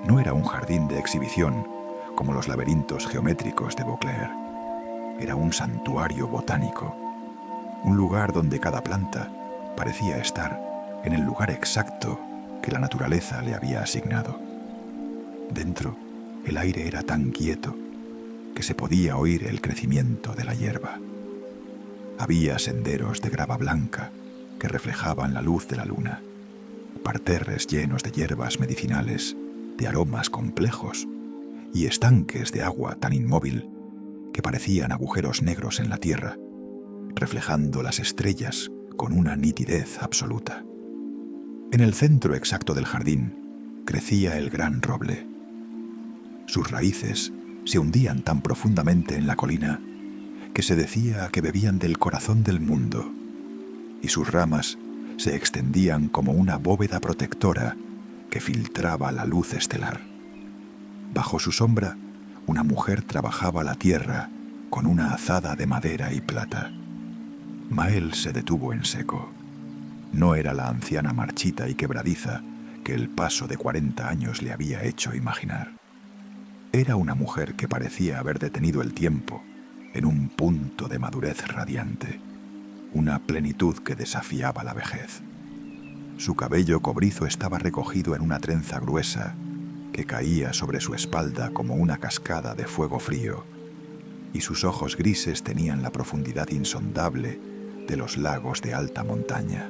No era un jardín de exhibición como los laberintos geométricos de Beauclair. Era un santuario botánico, un lugar donde cada planta parecía estar en el lugar exacto que la naturaleza le había asignado. Dentro El aire era tan quieto que se podía oír el crecimiento de la hierba. Había senderos de grava blanca que reflejaban la luz de la luna, parterres llenos de hierbas medicinales, de aromas complejos, y estanques de agua tan inmóvil que parecían agujeros negros en la tierra, reflejando las estrellas con una nitidez absoluta. En el centro exacto del jardín crecía el gran roble. Sus raíces se hundían tan profundamente en la colina que se decía que bebían del corazón del mundo, y sus ramas se extendían como una bóveda protectora que filtraba la luz estelar. Bajo su sombra, una mujer trabajaba la tierra con una azada de madera y plata. Mael se detuvo en seco. No era la anciana marchita y quebradiza que el paso de 40 años le había hecho imaginar. Era una mujer que parecía haber detenido el tiempo en un punto de madurez radiante, una plenitud que desafiaba la vejez. Su cabello cobrizo estaba recogido en una trenza gruesa que caía sobre su espalda como una cascada de fuego frío, y sus ojos grises tenían la profundidad insondable de los lagos de alta montaña.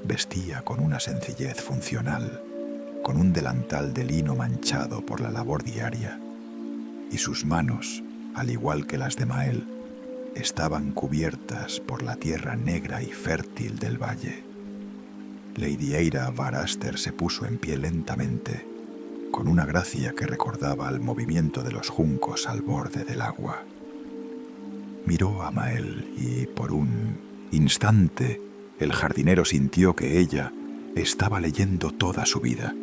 Vestía con una sencillez funcional, con un delantal de lino manchado por la labor diaria, y sus manos, al igual que las de Mael, estaban cubiertas por la tierra negra y fértil del valle. Lady Eira Varaster se puso en pie lentamente, con una gracia que recordaba al movimiento de los juncos al borde del agua. Miró a Mael y, por un instante, el jardinero sintió que ella estaba leyendo toda su vida,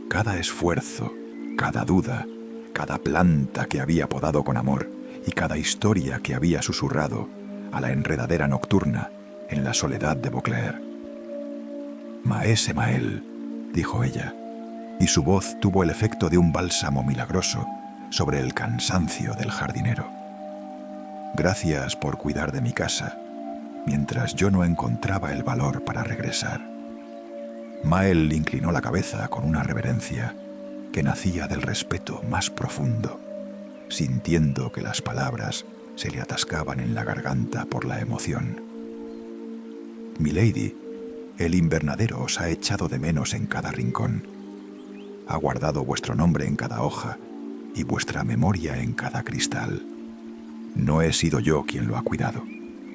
cada esfuerzo, cada duda, cada planta que había podado con amor y cada historia que había susurrado a la enredadera nocturna en la soledad de Beauclair. «Maese Mael», dijo ella, y su voz tuvo el efecto de un bálsamo milagroso sobre el cansancio del jardinero. «Gracias por cuidar de mi casa, mientras yo no encontraba el valor para regresar». Mael inclinó la cabeza con una reverencia que nacía del respeto más profundo, sintiendo que las palabras se le atascaban en la garganta por la emoción. «Milady, el invernadero os ha echado de menos en cada rincón. Ha guardado vuestro nombre en cada hoja y vuestra memoria en cada cristal. No he sido yo quien lo ha cuidado,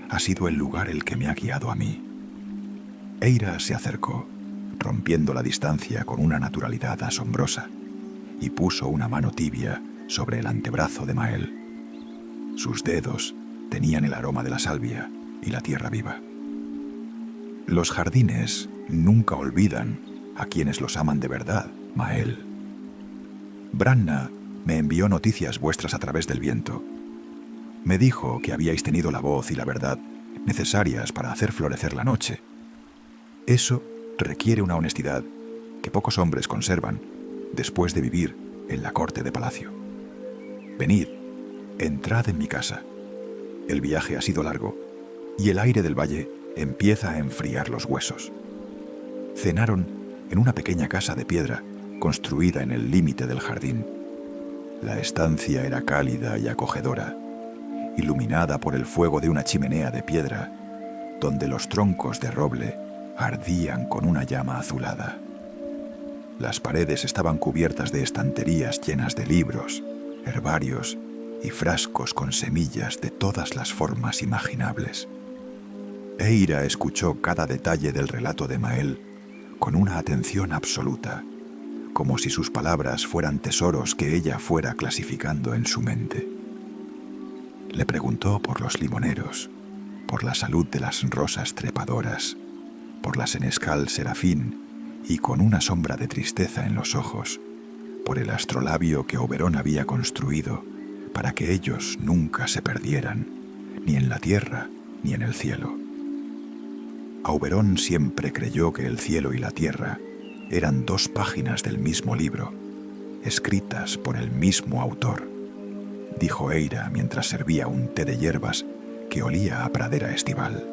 ha sido el lugar el que me ha guiado a mí». Eira se acercó, rompiendo la distancia con una naturalidad asombrosa, y puso una mano tibia sobre el antebrazo de Mael. Sus dedos tenían el aroma de la salvia y la tierra viva. «Los jardines nunca olvidan a quienes los aman de verdad, Mael. Branna me envió noticias vuestras a través del viento. Me dijo que habíais tenido la voz y la verdad necesarias para hacer florecer la noche. Eso requiere una honestidad que pocos hombres conservan después de vivir en la corte de palacio. Venid, entrad en mi casa. El viaje ha sido largo y el aire del valle empieza a enfriar los huesos». Cenaron en una pequeña casa de piedra construida en el límite del jardín. La estancia era cálida y acogedora, iluminada por el fuego de una chimenea de piedra, donde los troncos de roble ardían con una llama azulada. Las paredes estaban cubiertas de estanterías llenas de libros, herbarios y frascos con semillas de todas las formas imaginables. Eira escuchó cada detalle del relato de Mael con una atención absoluta, como si sus palabras fueran tesoros que ella fuera clasificando en su mente. Le preguntó por los limoneros, por la salud de las rosas trepadoras, por la senescal Serafín y, con una sombra de tristeza en los ojos, por el astrolabio que Oberón había construido para que ellos nunca se perdieran, ni en la tierra ni en el cielo. Auberon siempre creyó que el cielo y la tierra eran dos páginas del mismo libro, escritas por el mismo autor, dijo Eira mientras servía un té de hierbas que olía a pradera estival.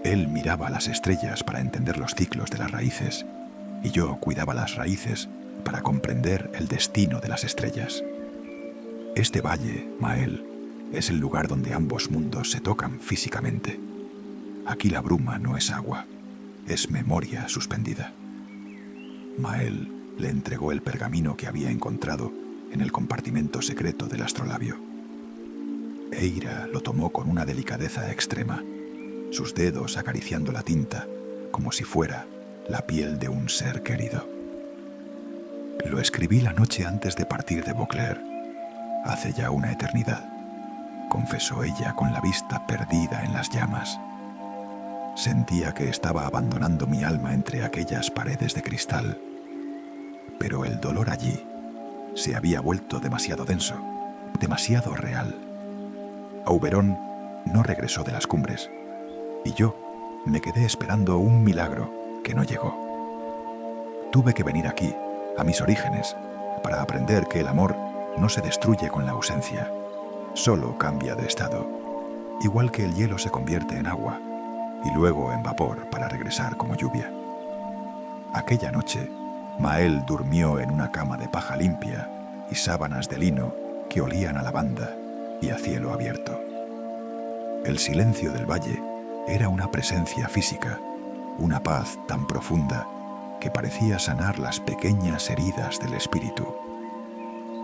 Él miraba las estrellas para entender los ciclos de las raíces, y yo cuidaba las raíces para comprender el destino de las estrellas. Este valle, Mael, es el lugar donde ambos mundos se tocan físicamente. Aquí la bruma no es agua, es memoria suspendida. Mael le entregó el pergamino que había encontrado en el compartimento secreto del astrolabio. Eira lo tomó con una delicadeza extrema, sus dedos acariciando la tinta como si fuera la piel de un ser querido. Lo escribí la noche antes de partir de Beauclair, hace ya una eternidad, confesó ella con la vista perdida en las llamas. Sentía que estaba abandonando mi alma entre aquellas paredes de cristal, pero el dolor allí se había vuelto demasiado denso, demasiado real. Auberon no regresó de las cumbres, y yo me quedé esperando un milagro que no llegó. Tuve que venir aquí, a mis orígenes, para aprender que el amor no se destruye con la ausencia, solo cambia de estado, igual que el hielo se convierte en agua y luego en vapor para regresar como lluvia. Aquella noche, Mael durmió en una cama de paja limpia y sábanas de lino que olían a lavanda y a cielo abierto. El silencio del valle era una presencia física, una paz tan profunda que parecía sanar las pequeñas heridas del espíritu.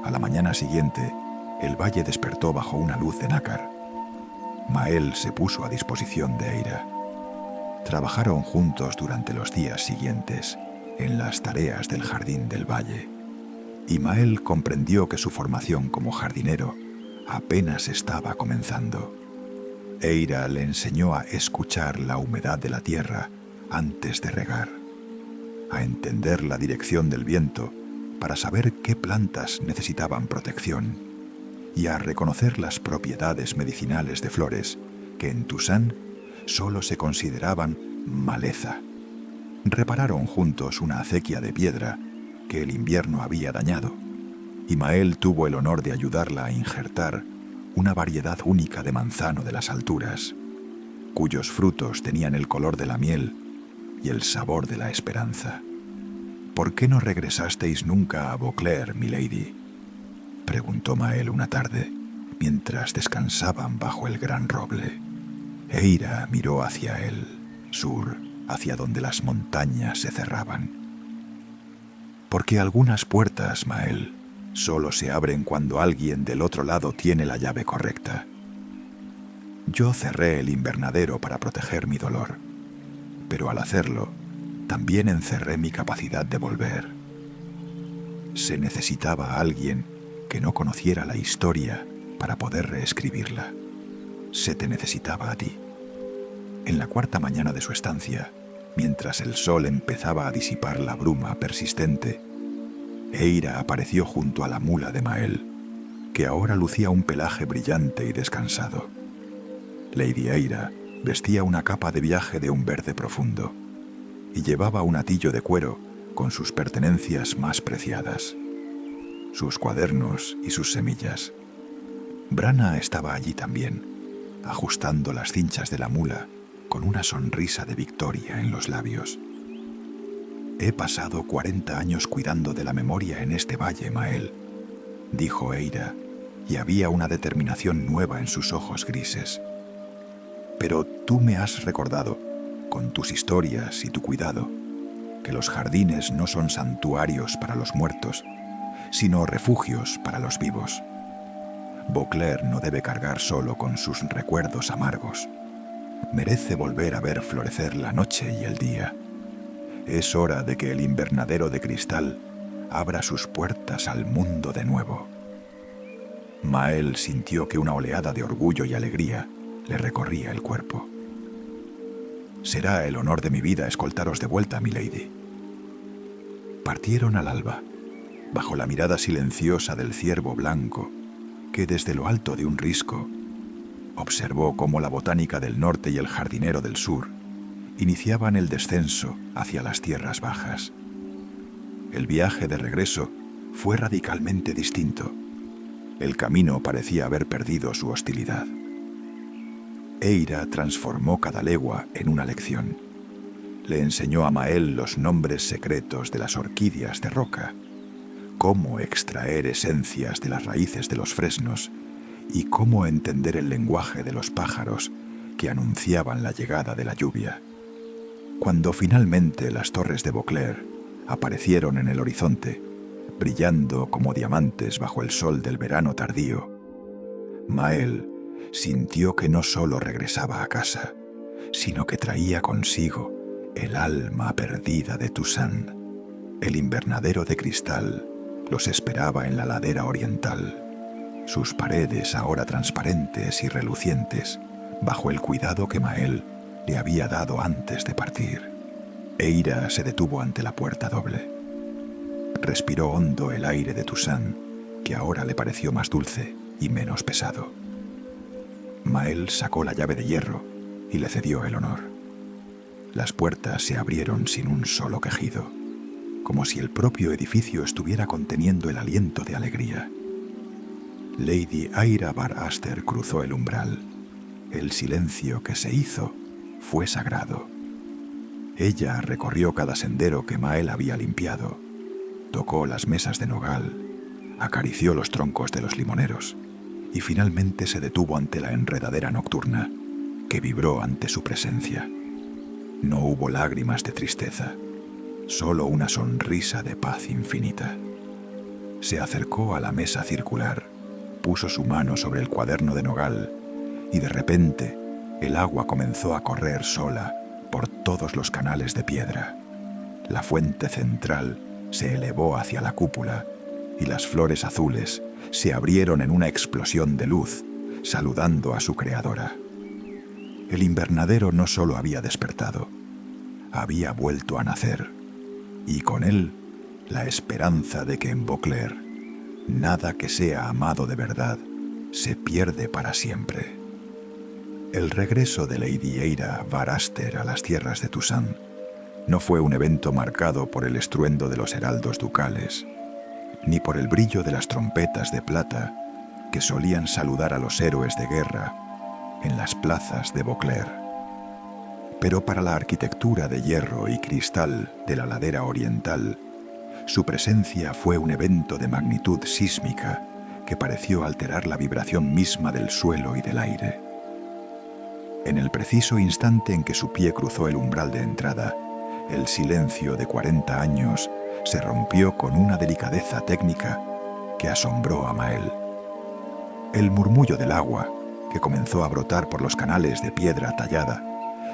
A la mañana siguiente, el valle despertó bajo una luz de nácar. Mael se puso a disposición de Eira. Trabajaron juntos durante los días siguientes en las tareas del jardín del valle, y Mael comprendió que su formación como jardinero apenas estaba comenzando. Eira le enseñó a escuchar la humedad de la tierra antes de regar, a entender la dirección del viento para saber qué plantas necesitaban protección y a reconocer las propiedades medicinales de flores que en Toussaint solo se consideraban maleza. Repararon juntos una acequia de piedra que el invierno había dañado, y Mael tuvo el honor de ayudarla a injertar una variedad única de manzano de las alturas, cuyos frutos tenían el color de la miel y el sabor de la esperanza. «¿Por qué no regresasteis nunca a Beauclair, milady?», preguntó Mael una tarde, mientras descansaban bajo el gran roble. Eira miró hacia el sur, hacia donde las montañas se cerraban. «Porque algunas puertas, Mael, solo se abren cuando alguien del otro lado tiene la llave correcta. Yo cerré el invernadero para proteger mi dolor, pero al hacerlo, también encerré mi capacidad de volver. Se necesitaba alguien que no conociera la historia para poder reescribirla. Se te necesitaba a ti». En la cuarta mañana de su estancia, mientras el sol empezaba a disipar la bruma persistente, Eira apareció junto a la mula de Mael, que ahora lucía un pelaje brillante y descansado. Lady Eira vestía una capa de viaje de un verde profundo y llevaba un atillo de cuero con sus pertenencias más preciadas, sus cuadernos y sus semillas. Brana estaba allí también, ajustando las cinchas de la mula con una sonrisa de victoria en los labios. «He pasado 40 años cuidando de la memoria en este valle, Mael», dijo Eira, y había una determinación nueva en sus ojos grises. «Pero tú me has recordado, con tus historias y tu cuidado, que los jardines no son santuarios para los muertos, sino refugios para los vivos. Beauclair no debe cargar solo con sus recuerdos amargos. Merece volver a ver florecer la noche y el día. Es hora de que el invernadero de cristal abra sus puertas al mundo de nuevo». Mael sintió que una oleada de orgullo y alegría le recorría el cuerpo. «Será el honor de mi vida escoltaros de vuelta, milady». Partieron al alba, bajo la mirada silenciosa del ciervo blanco, que desde lo alto de un risco observó cómo la botánica del norte y el jardinero del sur iniciaban el descenso hacia las tierras bajas. El viaje de regreso fue radicalmente distinto. El camino parecía haber perdido su hostilidad. Eira transformó cada legua en una lección. Le enseñó a Mael los nombres secretos de las orquídeas de roca cómo extraer esencias de las raíces de los fresnos y cómo entender el lenguaje de los pájaros que anunciaban la llegada de la lluvia. Cuando finalmente las torres de Beauclerc aparecieron en el horizonte, brillando como diamantes bajo el sol del verano tardío, Maël sintió que no solo regresaba a casa, sino que traía consigo el alma perdida de Toussaint. El invernadero de cristal los esperaba en la ladera oriental, sus paredes ahora transparentes y relucientes, bajo el cuidado que Maël le había dado antes de partir. Eira se detuvo ante la puerta doble. Respiró hondo el aire de Toussaint, que ahora le pareció más dulce y menos pesado. Maël sacó la llave de hierro y le cedió el honor. Las puertas se abrieron sin un solo quejido, como si el propio edificio estuviera conteniendo el aliento de alegría. Lady Aira Bar Aster cruzó el umbral. El silencio que se hizo fue sagrado. Ella recorrió cada sendero que Maël había limpiado, tocó las mesas de nogal, acarició los troncos de los limoneros y finalmente se detuvo ante la enredadera nocturna, que vibró ante su presencia. No hubo lágrimas de tristeza, solo una sonrisa de paz infinita. Se acercó a la mesa circular, puso su mano sobre el cuaderno de nogal y de repente el agua comenzó a correr sola por todos los canales de piedra. La fuente central se elevó hacia la cúpula y las flores azules se abrieron en una explosión de luz, saludando a su creadora. El invernadero no solo había despertado, había vuelto a nacer, y con él la esperanza de que en Beauclerc nada que sea amado de verdad se pierde para siempre. El regreso de Lady Aira Bar Aster a las tierras de Toussaint no fue un evento marcado por el estruendo de los heraldos ducales, ni por el brillo de las trompetas de plata que solían saludar a los héroes de guerra en las plazas de Beauclerc. Pero para la arquitectura de hierro y cristal de la ladera oriental, su presencia fue un evento de magnitud sísmica que pareció alterar la vibración misma del suelo y del aire. En el preciso instante en que su pie cruzó el umbral de entrada, el silencio de 40 años se rompió con una delicadeza técnica que asombró a Maël. El murmullo del agua, que comenzó a brotar por los canales de piedra tallada,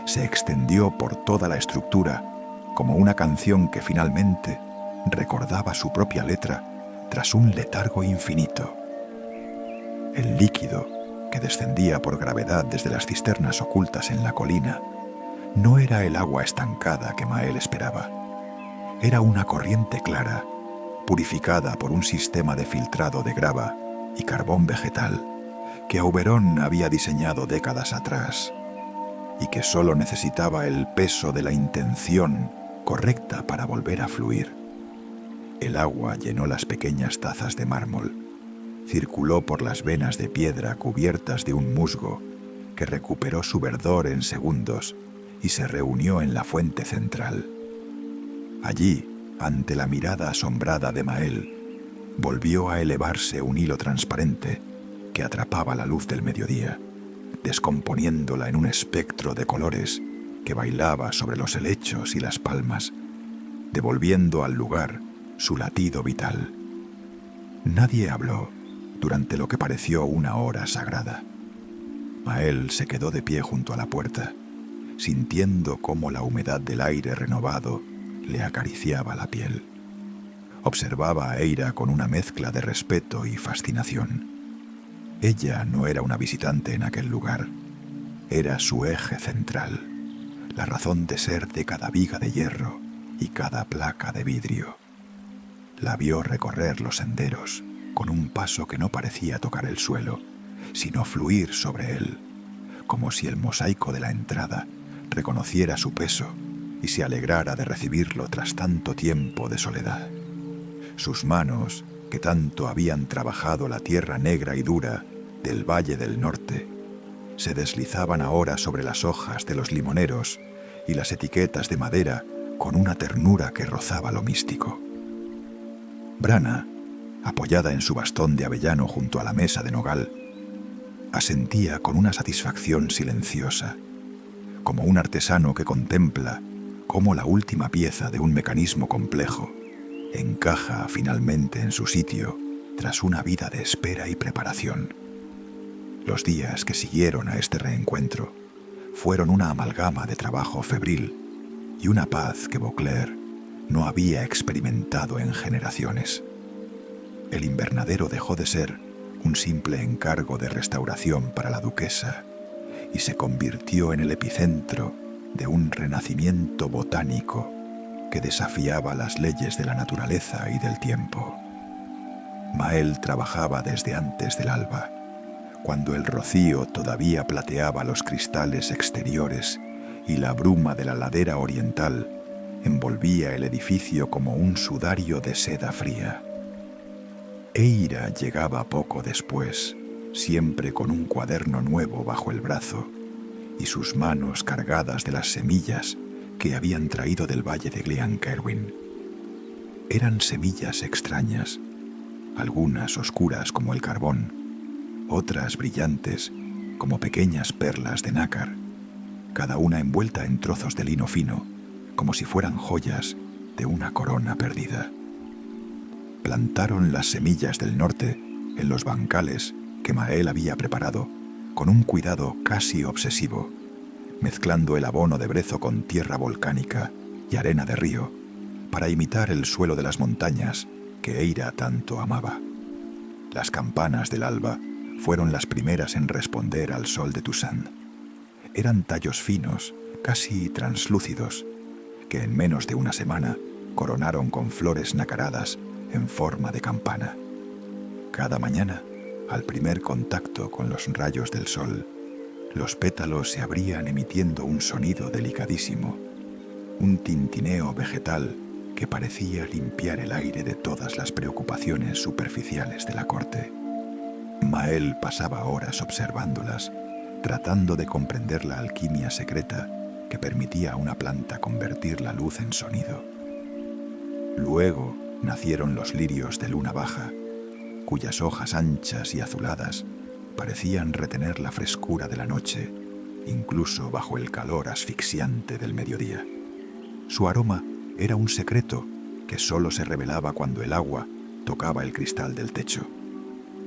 se extendió por toda la estructura como una canción que finalmente recordaba su propia letra tras un letargo infinito. El líquido, que descendía por gravedad desde las cisternas ocultas en la colina, no era el agua estancada que Maël esperaba. Era una corriente clara, purificada por un sistema de filtrado de grava y carbón vegetal que Auberon había diseñado décadas atrás y que solo necesitaba el peso de la intención correcta para volver a fluir. El agua llenó las pequeñas tazas de mármol, circuló por las venas de piedra cubiertas de un musgo que recuperó su verdor en segundos y se reunió en la fuente central. Allí, ante la mirada asombrada de Maël, volvió a elevarse un hilo transparente que atrapaba la luz del mediodía, descomponiéndola en un espectro de colores que bailaba sobre los helechos y las palmas, devolviendo al lugar su latido vital. Nadie habló durante lo que pareció una hora sagrada. Maël se quedó de pie junto a la puerta, sintiendo cómo la humedad del aire renovado le acariciaba la piel. Observaba a Eira con una mezcla de respeto y fascinación. Ella no era una visitante en aquel lugar, era su eje central, la razón de ser de cada viga de hierro y cada placa de vidrio. La vio recorrer los senderos con un paso que no parecía tocar el suelo, sino fluir sobre él, como si el mosaico de la entrada reconociera su peso y se alegrara de recibirlo tras tanto tiempo de soledad. Sus manos, que tanto habían trabajado la tierra negra y dura del Valle del Norte, se deslizaban ahora sobre las hojas de los limoneros y las etiquetas de madera con una ternura que rozaba lo místico. Branagh apoyada en su bastón de avellano junto a la mesa de nogal, asentía con una satisfacción silenciosa, como un artesano que contempla cómo la última pieza de un mecanismo complejo encaja finalmente en su sitio tras una vida de espera y preparación. Los días que siguieron a este reencuentro fueron una amalgama de trabajo febril y una paz que Beauclerc no había experimentado en generaciones. El invernadero dejó de ser un simple encargo de restauración para la duquesa y se convirtió en el epicentro de un renacimiento botánico que desafiaba las leyes de la naturaleza y del tiempo. Mael trabajaba desde antes del alba, cuando el rocío todavía plateaba los cristales exteriores y la bruma de la ladera oriental envolvía el edificio como un sudario de seda fría. Eira llegaba poco después, siempre con un cuaderno nuevo bajo el brazo y sus manos cargadas de las semillas que habían traído del valle de Glencairn. Eran semillas extrañas, algunas oscuras como el carbón, otras brillantes como pequeñas perlas de nácar, cada una envuelta en trozos de lino fino, como si fueran joyas de una corona perdida. Plantaron las semillas del norte en los bancales que Mael había preparado con un cuidado casi obsesivo, mezclando el abono de brezo con tierra volcánica y arena de río para imitar el suelo de las montañas que Eira tanto amaba. Las campanas del alba fueron las primeras en responder al sol de Toussaint. Eran tallos finos, casi translúcidos, que en menos de una semana coronaron con flores nacaradas en forma de campana. Cada mañana, al primer contacto con los rayos del sol, los pétalos se abrían emitiendo un sonido delicadísimo, un tintineo vegetal que parecía limpiar el aire de todas las preocupaciones superficiales de la corte. Mael pasaba horas observándolas, tratando de comprender la alquimia secreta que permitía a una planta convertir la luz en sonido. Luego nacieron los lirios de luna baja, cuyas hojas anchas y azuladas parecían retener la frescura de la noche, incluso bajo el calor asfixiante del mediodía. Su aroma era un secreto que solo se revelaba cuando el agua tocaba el cristal del techo.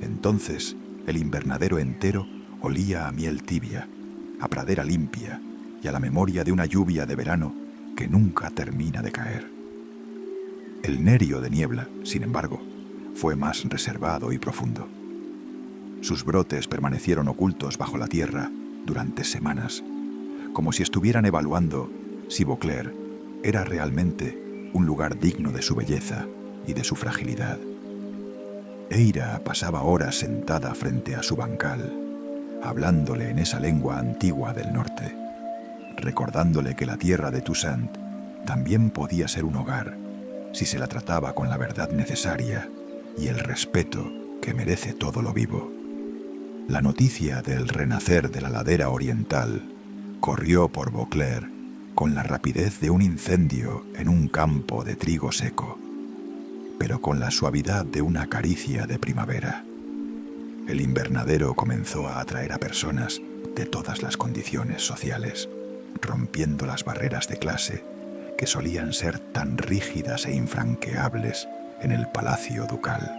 Entonces, el invernadero entero olía a miel tibia, a pradera limpia y a la memoria de una lluvia de verano que nunca termina de caer. El nerio de niebla, sin embargo, fue más reservado y profundo. Sus brotes permanecieron ocultos bajo la tierra durante semanas, como si estuvieran evaluando si Beauclerc era realmente un lugar digno de su belleza y de su fragilidad. Eira pasaba horas sentada frente a su bancal, hablándole en esa lengua antigua del norte, recordándole que la tierra de Toussaint también podía ser un hogar si se la trataba con la verdad necesaria y el respeto que merece todo lo vivo. La noticia del renacer de la ladera oriental corrió por Beauclerc con la rapidez de un incendio en un campo de trigo seco, pero con la suavidad de una caricia de primavera. El invernadero comenzó a atraer a personas de todas las condiciones sociales, rompiendo las barreras de clase que solían ser tan rígidas e infranqueables en el palacio ducal.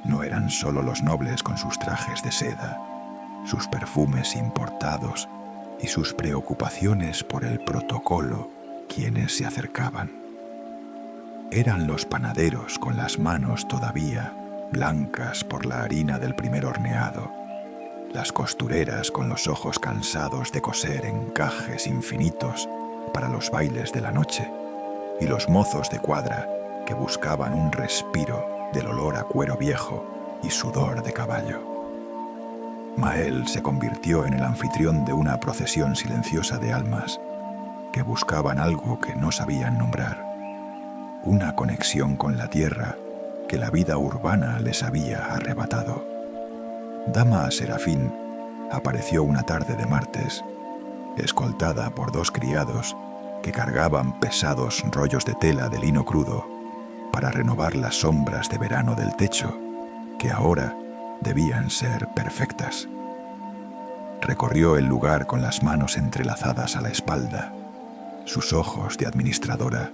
No eran solo los nobles con sus trajes de seda, sus perfumes importados y sus preocupaciones por el protocolo quienes se acercaban. Eran los panaderos con las manos todavía blancas por la harina del primer horneado, las costureras con los ojos cansados de coser encajes infinitos para los bailes de la noche, y los mozos de cuadra que buscaban un respiro del olor a cuero viejo y sudor de caballo. Mael se convirtió en el anfitrión de una procesión silenciosa de almas que buscaban algo que no sabían nombrar, una conexión con la tierra que la vida urbana les había arrebatado. Dama Serafín apareció una tarde de martes, escoltada por 2 criados que cargaban pesados rollos de tela de lino crudo para renovar las sombras de verano del techo, que ahora debían ser perfectas. Recorrió el lugar con las manos entrelazadas a la espalda, sus ojos de administradora,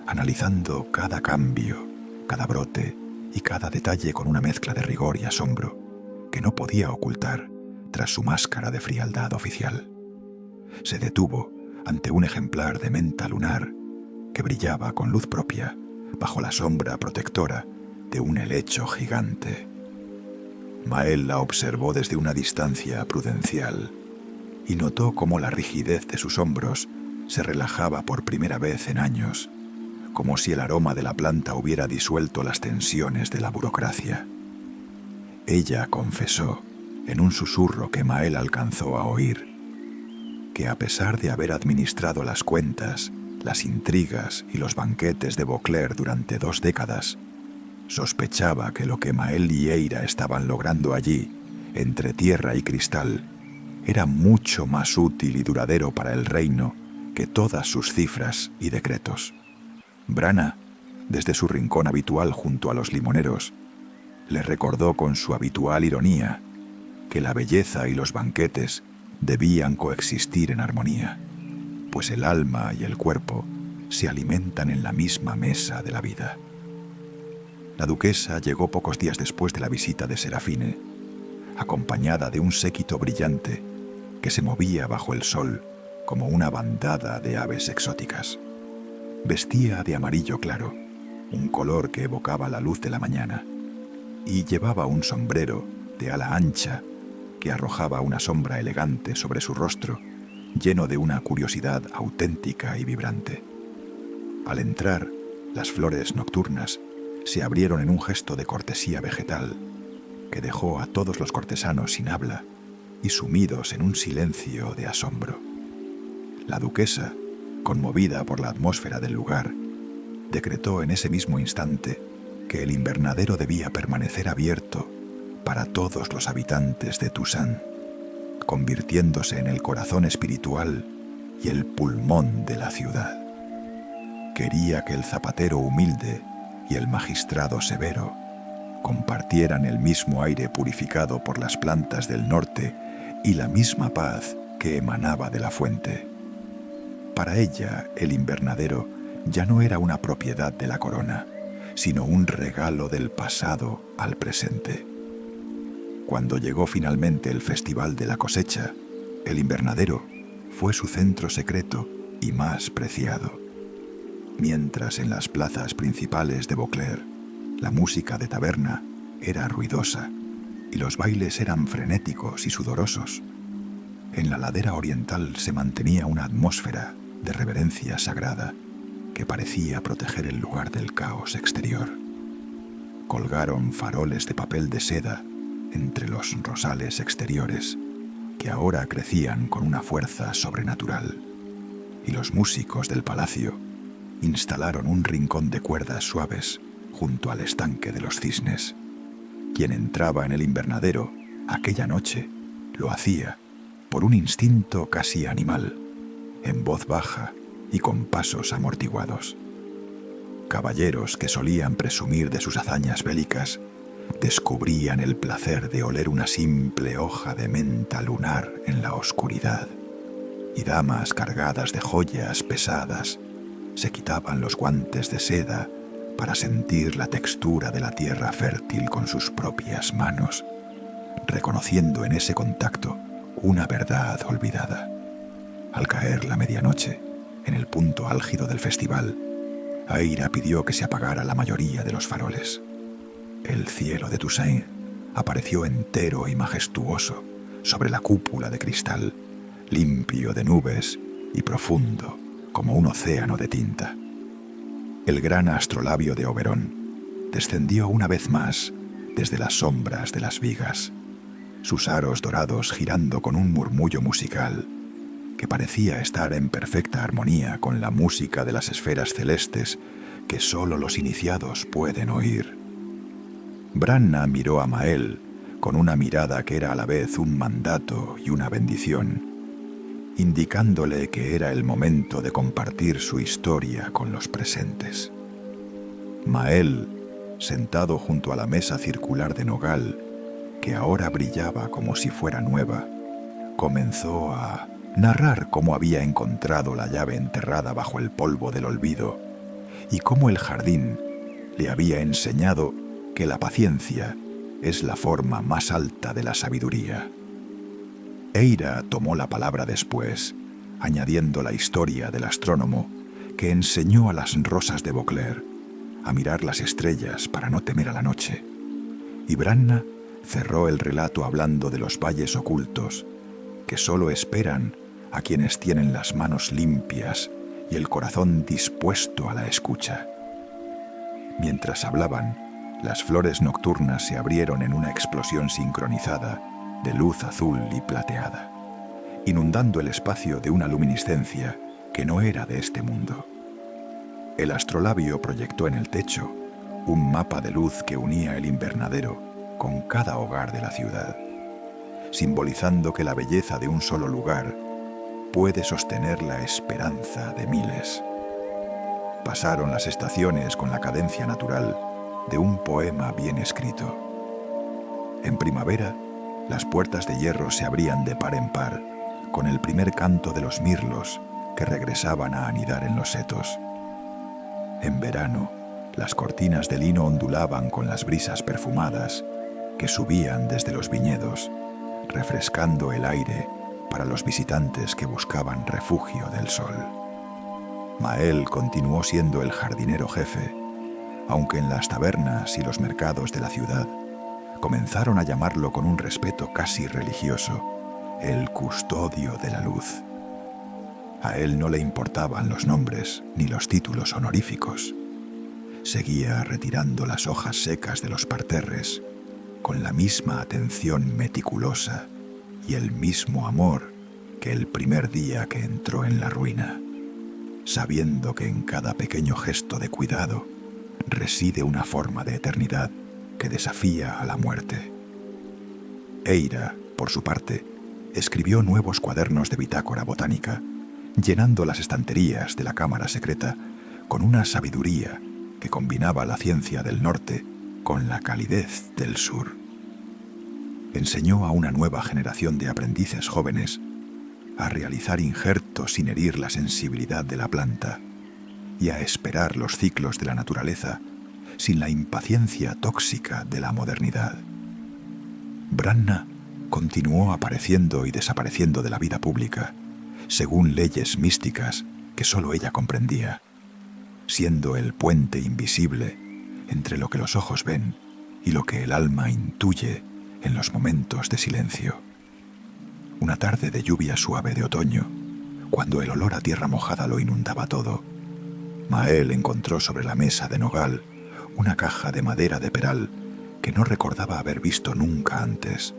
analizando cada cambio, cada brote y cada detalle con una mezcla de rigor y asombro que no podía ocultar tras su máscara de frialdad oficial. Se detuvo ante un ejemplar de menta lunar que brillaba con luz propia bajo la sombra protectora de un helecho gigante. Mael la observó desde una distancia prudencial y notó cómo la rigidez de sus hombros se relajaba por primera vez en años, como si el aroma de la planta hubiera disuelto las tensiones de la burocracia. Ella confesó, en un susurro que Mael alcanzó a oír, que a pesar de haber administrado las cuentas, las intrigas y los banquetes de Beauclerc durante 2 décadas, sospechaba que lo que Mael y Eira estaban logrando allí, entre tierra y cristal, era mucho más útil y duradero para el reino que todas sus cifras y decretos. Branagh, desde su rincón habitual junto a los limoneros, le recordó con su habitual ironía que la belleza y los banquetes debían coexistir en armonía, pues el alma y el cuerpo se alimentan en la misma mesa de la vida. La duquesa llegó pocos días después de la visita de Serafine, acompañada de un séquito brillante que se movía bajo el sol como una bandada de aves exóticas. Vestía de amarillo claro, un color que evocaba la luz de la mañana, y llevaba un sombrero de ala ancha que arrojaba una sombra elegante sobre su rostro, lleno de una curiosidad auténtica y vibrante. Al entrar, las flores nocturnas se abrieron en un gesto de cortesía vegetal que dejó a todos los cortesanos sin habla y sumidos en un silencio de asombro. La duquesa, conmovida por la atmósfera del lugar, decretó en ese mismo instante que el invernadero debía permanecer abierto para todos los habitantes de Toussaint, convirtiéndose en el corazón espiritual y el pulmón de la ciudad. Quería que el zapatero humilde y el magistrado severo compartieran el mismo aire purificado por las plantas del norte y la misma paz que emanaba de la fuente. Para ella, el invernadero ya no era una propiedad de la corona, sino un regalo del pasado al presente. Cuando llegó finalmente el Festival de la Cosecha, el invernadero fue su centro secreto y más preciado. Mientras en las plazas principales de Beauclerc, la música de taberna era ruidosa y los bailes eran frenéticos y sudorosos, en la ladera oriental se mantenía una atmósfera de reverencia sagrada que parecía proteger el lugar del caos exterior. Colgaron faroles de papel de seda entre los rosales exteriores, que ahora crecían con una fuerza sobrenatural, y los músicos del palacio instalaron un rincón de cuerdas suaves junto al estanque de los cisnes. Quien entraba en el invernadero aquella noche lo hacía por un instinto casi animal, en voz baja y con pasos amortiguados. Caballeros que solían presumir de sus hazañas bélicas descubrían el placer de oler una simple hoja de menta lunar en la oscuridad, y damas cargadas de joyas pesadas se quitaban los guantes de seda para sentir la textura de la tierra fértil con sus propias manos, reconociendo en ese contacto una verdad olvidada. Al caer la medianoche, en el punto álgido del festival, Eira pidió que se apagara la mayoría de los faroles. El cielo de Toussaint apareció entero y majestuoso sobre la cúpula de cristal, limpio de nubes y profundo como un océano de tinta. El gran astrolabio de Oberon descendió una vez más desde las sombras de las vigas, sus aros dorados girando con un murmullo musical que parecía estar en perfecta armonía con la música de las esferas celestes que sólo los iniciados pueden oír. Branagh miró a Mael con una mirada que era a la vez un mandato y una bendición, indicándole que era el momento de compartir su historia con los presentes. Mael, sentado junto a la mesa circular de nogal, que ahora brillaba como si fuera nueva, comenzó a narrar cómo había encontrado la llave enterrada bajo el polvo del olvido y cómo el jardín le había enseñado que la paciencia es la forma más alta de la sabiduría. Eira tomó la palabra después, añadiendo la historia del astrónomo que enseñó a las rosas de Beauclair a mirar las estrellas para no temer a la noche. Y Branna cerró el relato hablando de los valles ocultos, que solo esperan a quienes tienen las manos limpias y el corazón dispuesto a la escucha. Mientras hablaban, las flores nocturnas se abrieron en una explosión sincronizada de luz azul y plateada, inundando el espacio de una luminiscencia que no era de este mundo. El astrolabio proyectó en el techo un mapa de luz que unía el invernadero con cada hogar de la ciudad, simbolizando que la belleza de un solo lugar puede sostener la esperanza de miles. Pasaron las estaciones con la cadencia natural de un poema bien escrito. En primavera, las puertas de hierro se abrían de par en par, con el primer canto de los mirlos que regresaban a anidar en los setos. En verano, las cortinas de lino ondulaban con las brisas perfumadas que subían desde los viñedos, refrescando el aire para los visitantes que buscaban refugio del sol. Mael continuó siendo el jardinero jefe, aunque en las tabernas y los mercados de la ciudad comenzaron a llamarlo con un respeto casi religioso, el custodio de la luz. A él no le importaban los nombres ni los títulos honoríficos. Seguía retirando las hojas secas de los parterres con la misma atención meticulosa y el mismo amor que el primer día que entró en la ruina, sabiendo que en cada pequeño gesto de cuidado reside una forma de eternidad que desafía a la muerte. Eira, por su parte, escribió nuevos cuadernos de bitácora botánica, llenando las estanterías de la cámara secreta con una sabiduría que combinaba la ciencia del norte con la calidez del sur. Enseñó a una nueva generación de aprendices jóvenes a realizar injertos sin herir la sensibilidad de la planta y a esperar los ciclos de la naturaleza sin la impaciencia tóxica de la modernidad. Branna continuó apareciendo y desapareciendo de la vida pública, según leyes místicas que solo ella comprendía, siendo el puente invisible entre lo que los ojos ven y lo que el alma intuye en los momentos de silencio. Una tarde de lluvia suave de otoño, cuando el olor a tierra mojada lo inundaba todo, Mael encontró sobre la mesa de nogal una caja de madera de peral que no recordaba haber visto nunca antes.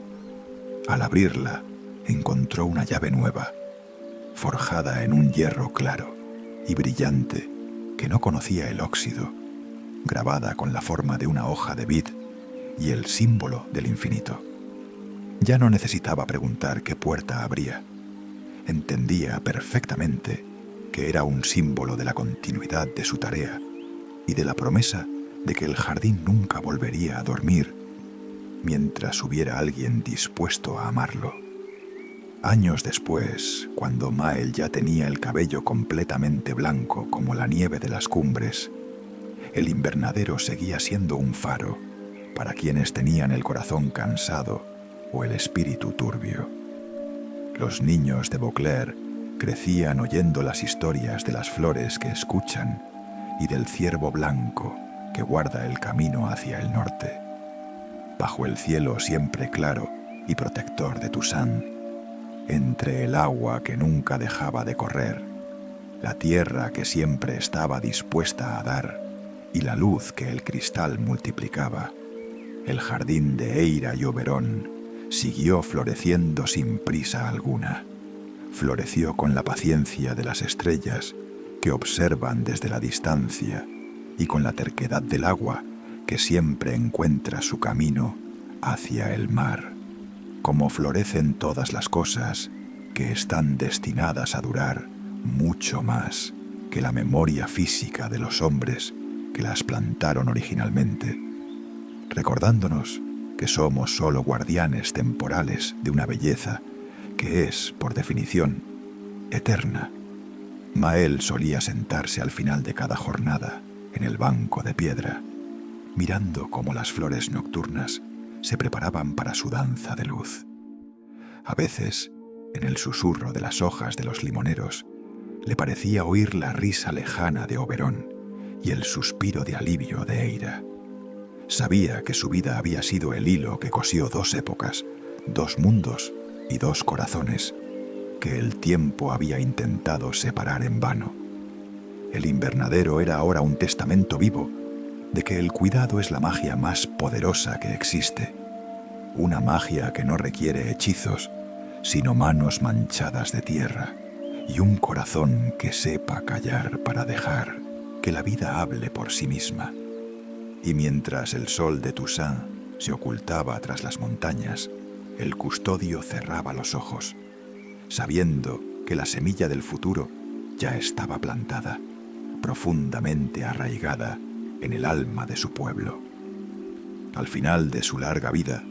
Al abrirla, encontró una llave nueva, forjada en un hierro claro y brillante que no conocía el óxido, grabada con la forma de una hoja de vid y el símbolo del infinito. Ya no necesitaba preguntar qué puerta abría. Entendía perfectamente que era un símbolo de la continuidad de su tarea y de la promesa de que el jardín nunca volvería a dormir mientras hubiera alguien dispuesto a amarlo. Años después, cuando Mael ya tenía el cabello completamente blanco como la nieve de las cumbres, el invernadero seguía siendo un faro para quienes tenían el corazón cansado o el espíritu turbio. Los niños de Beauclair crecían oyendo las historias de las flores que escuchan y del ciervo blanco que guarda el camino hacia el norte, bajo el cielo siempre claro y protector de Toussaint, entre el agua que nunca dejaba de correr, la tierra que siempre estaba dispuesta a dar y la luz que el cristal multiplicaba. El jardín de Eira y Oberon siguió floreciendo sin prisa alguna. Floreció con la paciencia de las estrellas que observan desde la distancia y con la terquedad del agua que siempre encuentra su camino hacia el mar. Como florecen todas las cosas que están destinadas a durar mucho más que la memoria física de los hombres que las plantaron originalmente, recordándonos que somos solo guardianes temporales de una belleza que es, por definición, eterna. Mael solía sentarse al final de cada jornada en el banco de piedra, mirando cómo las flores nocturnas se preparaban para su danza de luz. A veces, en el susurro de las hojas de los limoneros, le parecía oír la risa lejana de Oberón y el suspiro de alivio de Eira. Sabía que su vida había sido el hilo que cosió dos épocas, dos mundos y dos corazones, que el tiempo había intentado separar en vano. El invernadero era ahora un testamento vivo de que el cuidado es la magia más poderosa que existe, una magia que no requiere hechizos, sino manos manchadas de tierra y un corazón que sepa callar para dejar que la vida hable por sí misma. Y mientras el sol de Toussaint se ocultaba tras las montañas, el custodio cerraba los ojos, sabiendo que la semilla del futuro ya estaba plantada, profundamente arraigada en el alma de su pueblo. Al final de su larga vida,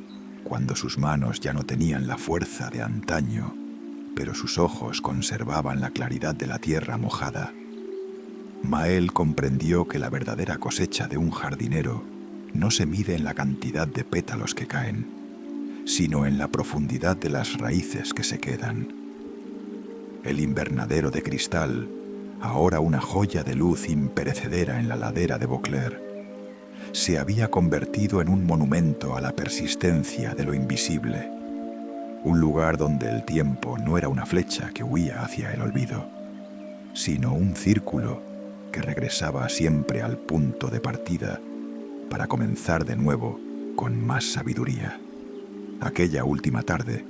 cuando sus manos ya no tenían la fuerza de antaño, pero sus ojos conservaban la claridad de la tierra mojada, Mael comprendió que la verdadera cosecha de un jardinero no se mide en la cantidad de pétalos que caen, sino en la profundidad de las raíces que se quedan. El invernadero de cristal, ahora una joya de luz imperecedera en la ladera de Vauclair, se había convertido en un monumento a la persistencia de lo invisible, un lugar donde el tiempo no era una flecha que huía hacia el olvido, sino un círculo que regresaba siempre al punto de partida para comenzar de nuevo con más sabiduría. Aquella última tarde,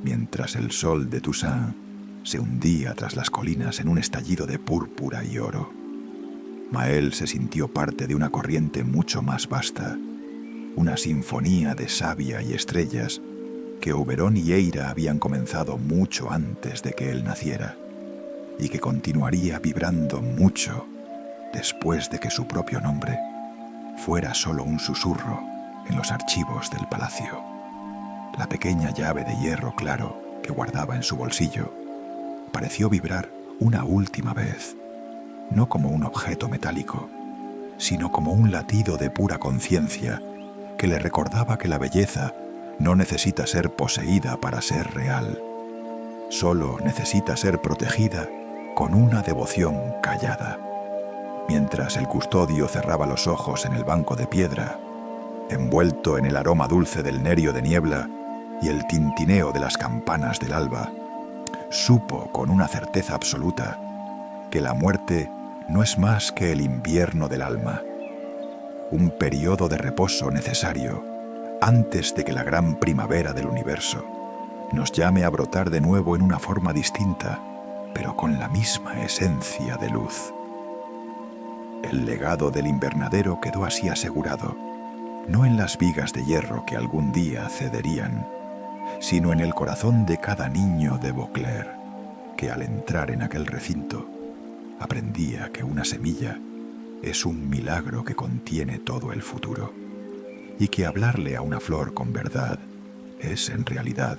mientras el sol de Toussaint se hundía tras las colinas en un estallido de púrpura y oro, Mael se sintió parte de una corriente mucho más vasta, una sinfonía de savia y estrellas que Oberón y Eira habían comenzado mucho antes de que él naciera y que continuaría vibrando mucho después de que su propio nombre fuera solo un susurro en los archivos del palacio. La pequeña llave de hierro claro que guardaba en su bolsillo pareció vibrar una última vez, no como un objeto metálico, sino como un latido de pura conciencia que le recordaba que la belleza no necesita ser poseída para ser real, solo necesita ser protegida con una devoción callada. Mientras el custodio cerraba los ojos en el banco de piedra, envuelto en el aroma dulce del nerio de niebla y el tintineo de las campanas del alba, supo con una certeza absoluta que la muerte no es más que el invierno del alma, un periodo de reposo necesario antes de que la gran primavera del universo nos llame a brotar de nuevo en una forma distinta, pero con la misma esencia de luz. El legado del invernadero quedó así asegurado, no en las vigas de hierro que algún día cederían, sino en el corazón de cada niño de Vauclair, que al entrar en aquel recinto aprendía que una semilla es un milagro que contiene todo el futuro, y que hablarle a una flor con verdad es, en realidad,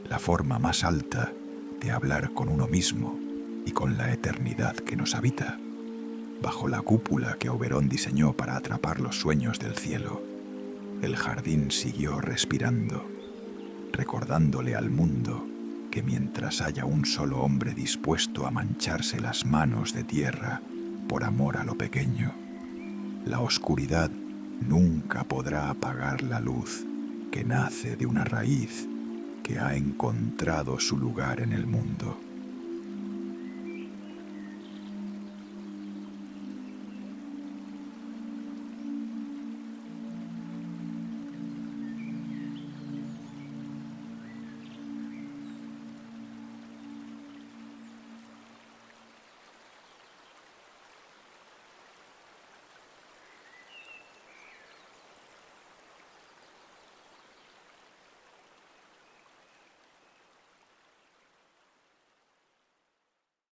la forma más alta de hablar con uno mismo y con la eternidad que nos habita. Bajo la cúpula que Oberón diseñó para atrapar los sueños del cielo, el jardín siguió respirando, recordándole al mundo que mientras haya un solo hombre dispuesto a mancharse las manos de tierra por amor a lo pequeño, la oscuridad nunca podrá apagar la luz que nace de una raíz que ha encontrado su lugar en el mundo.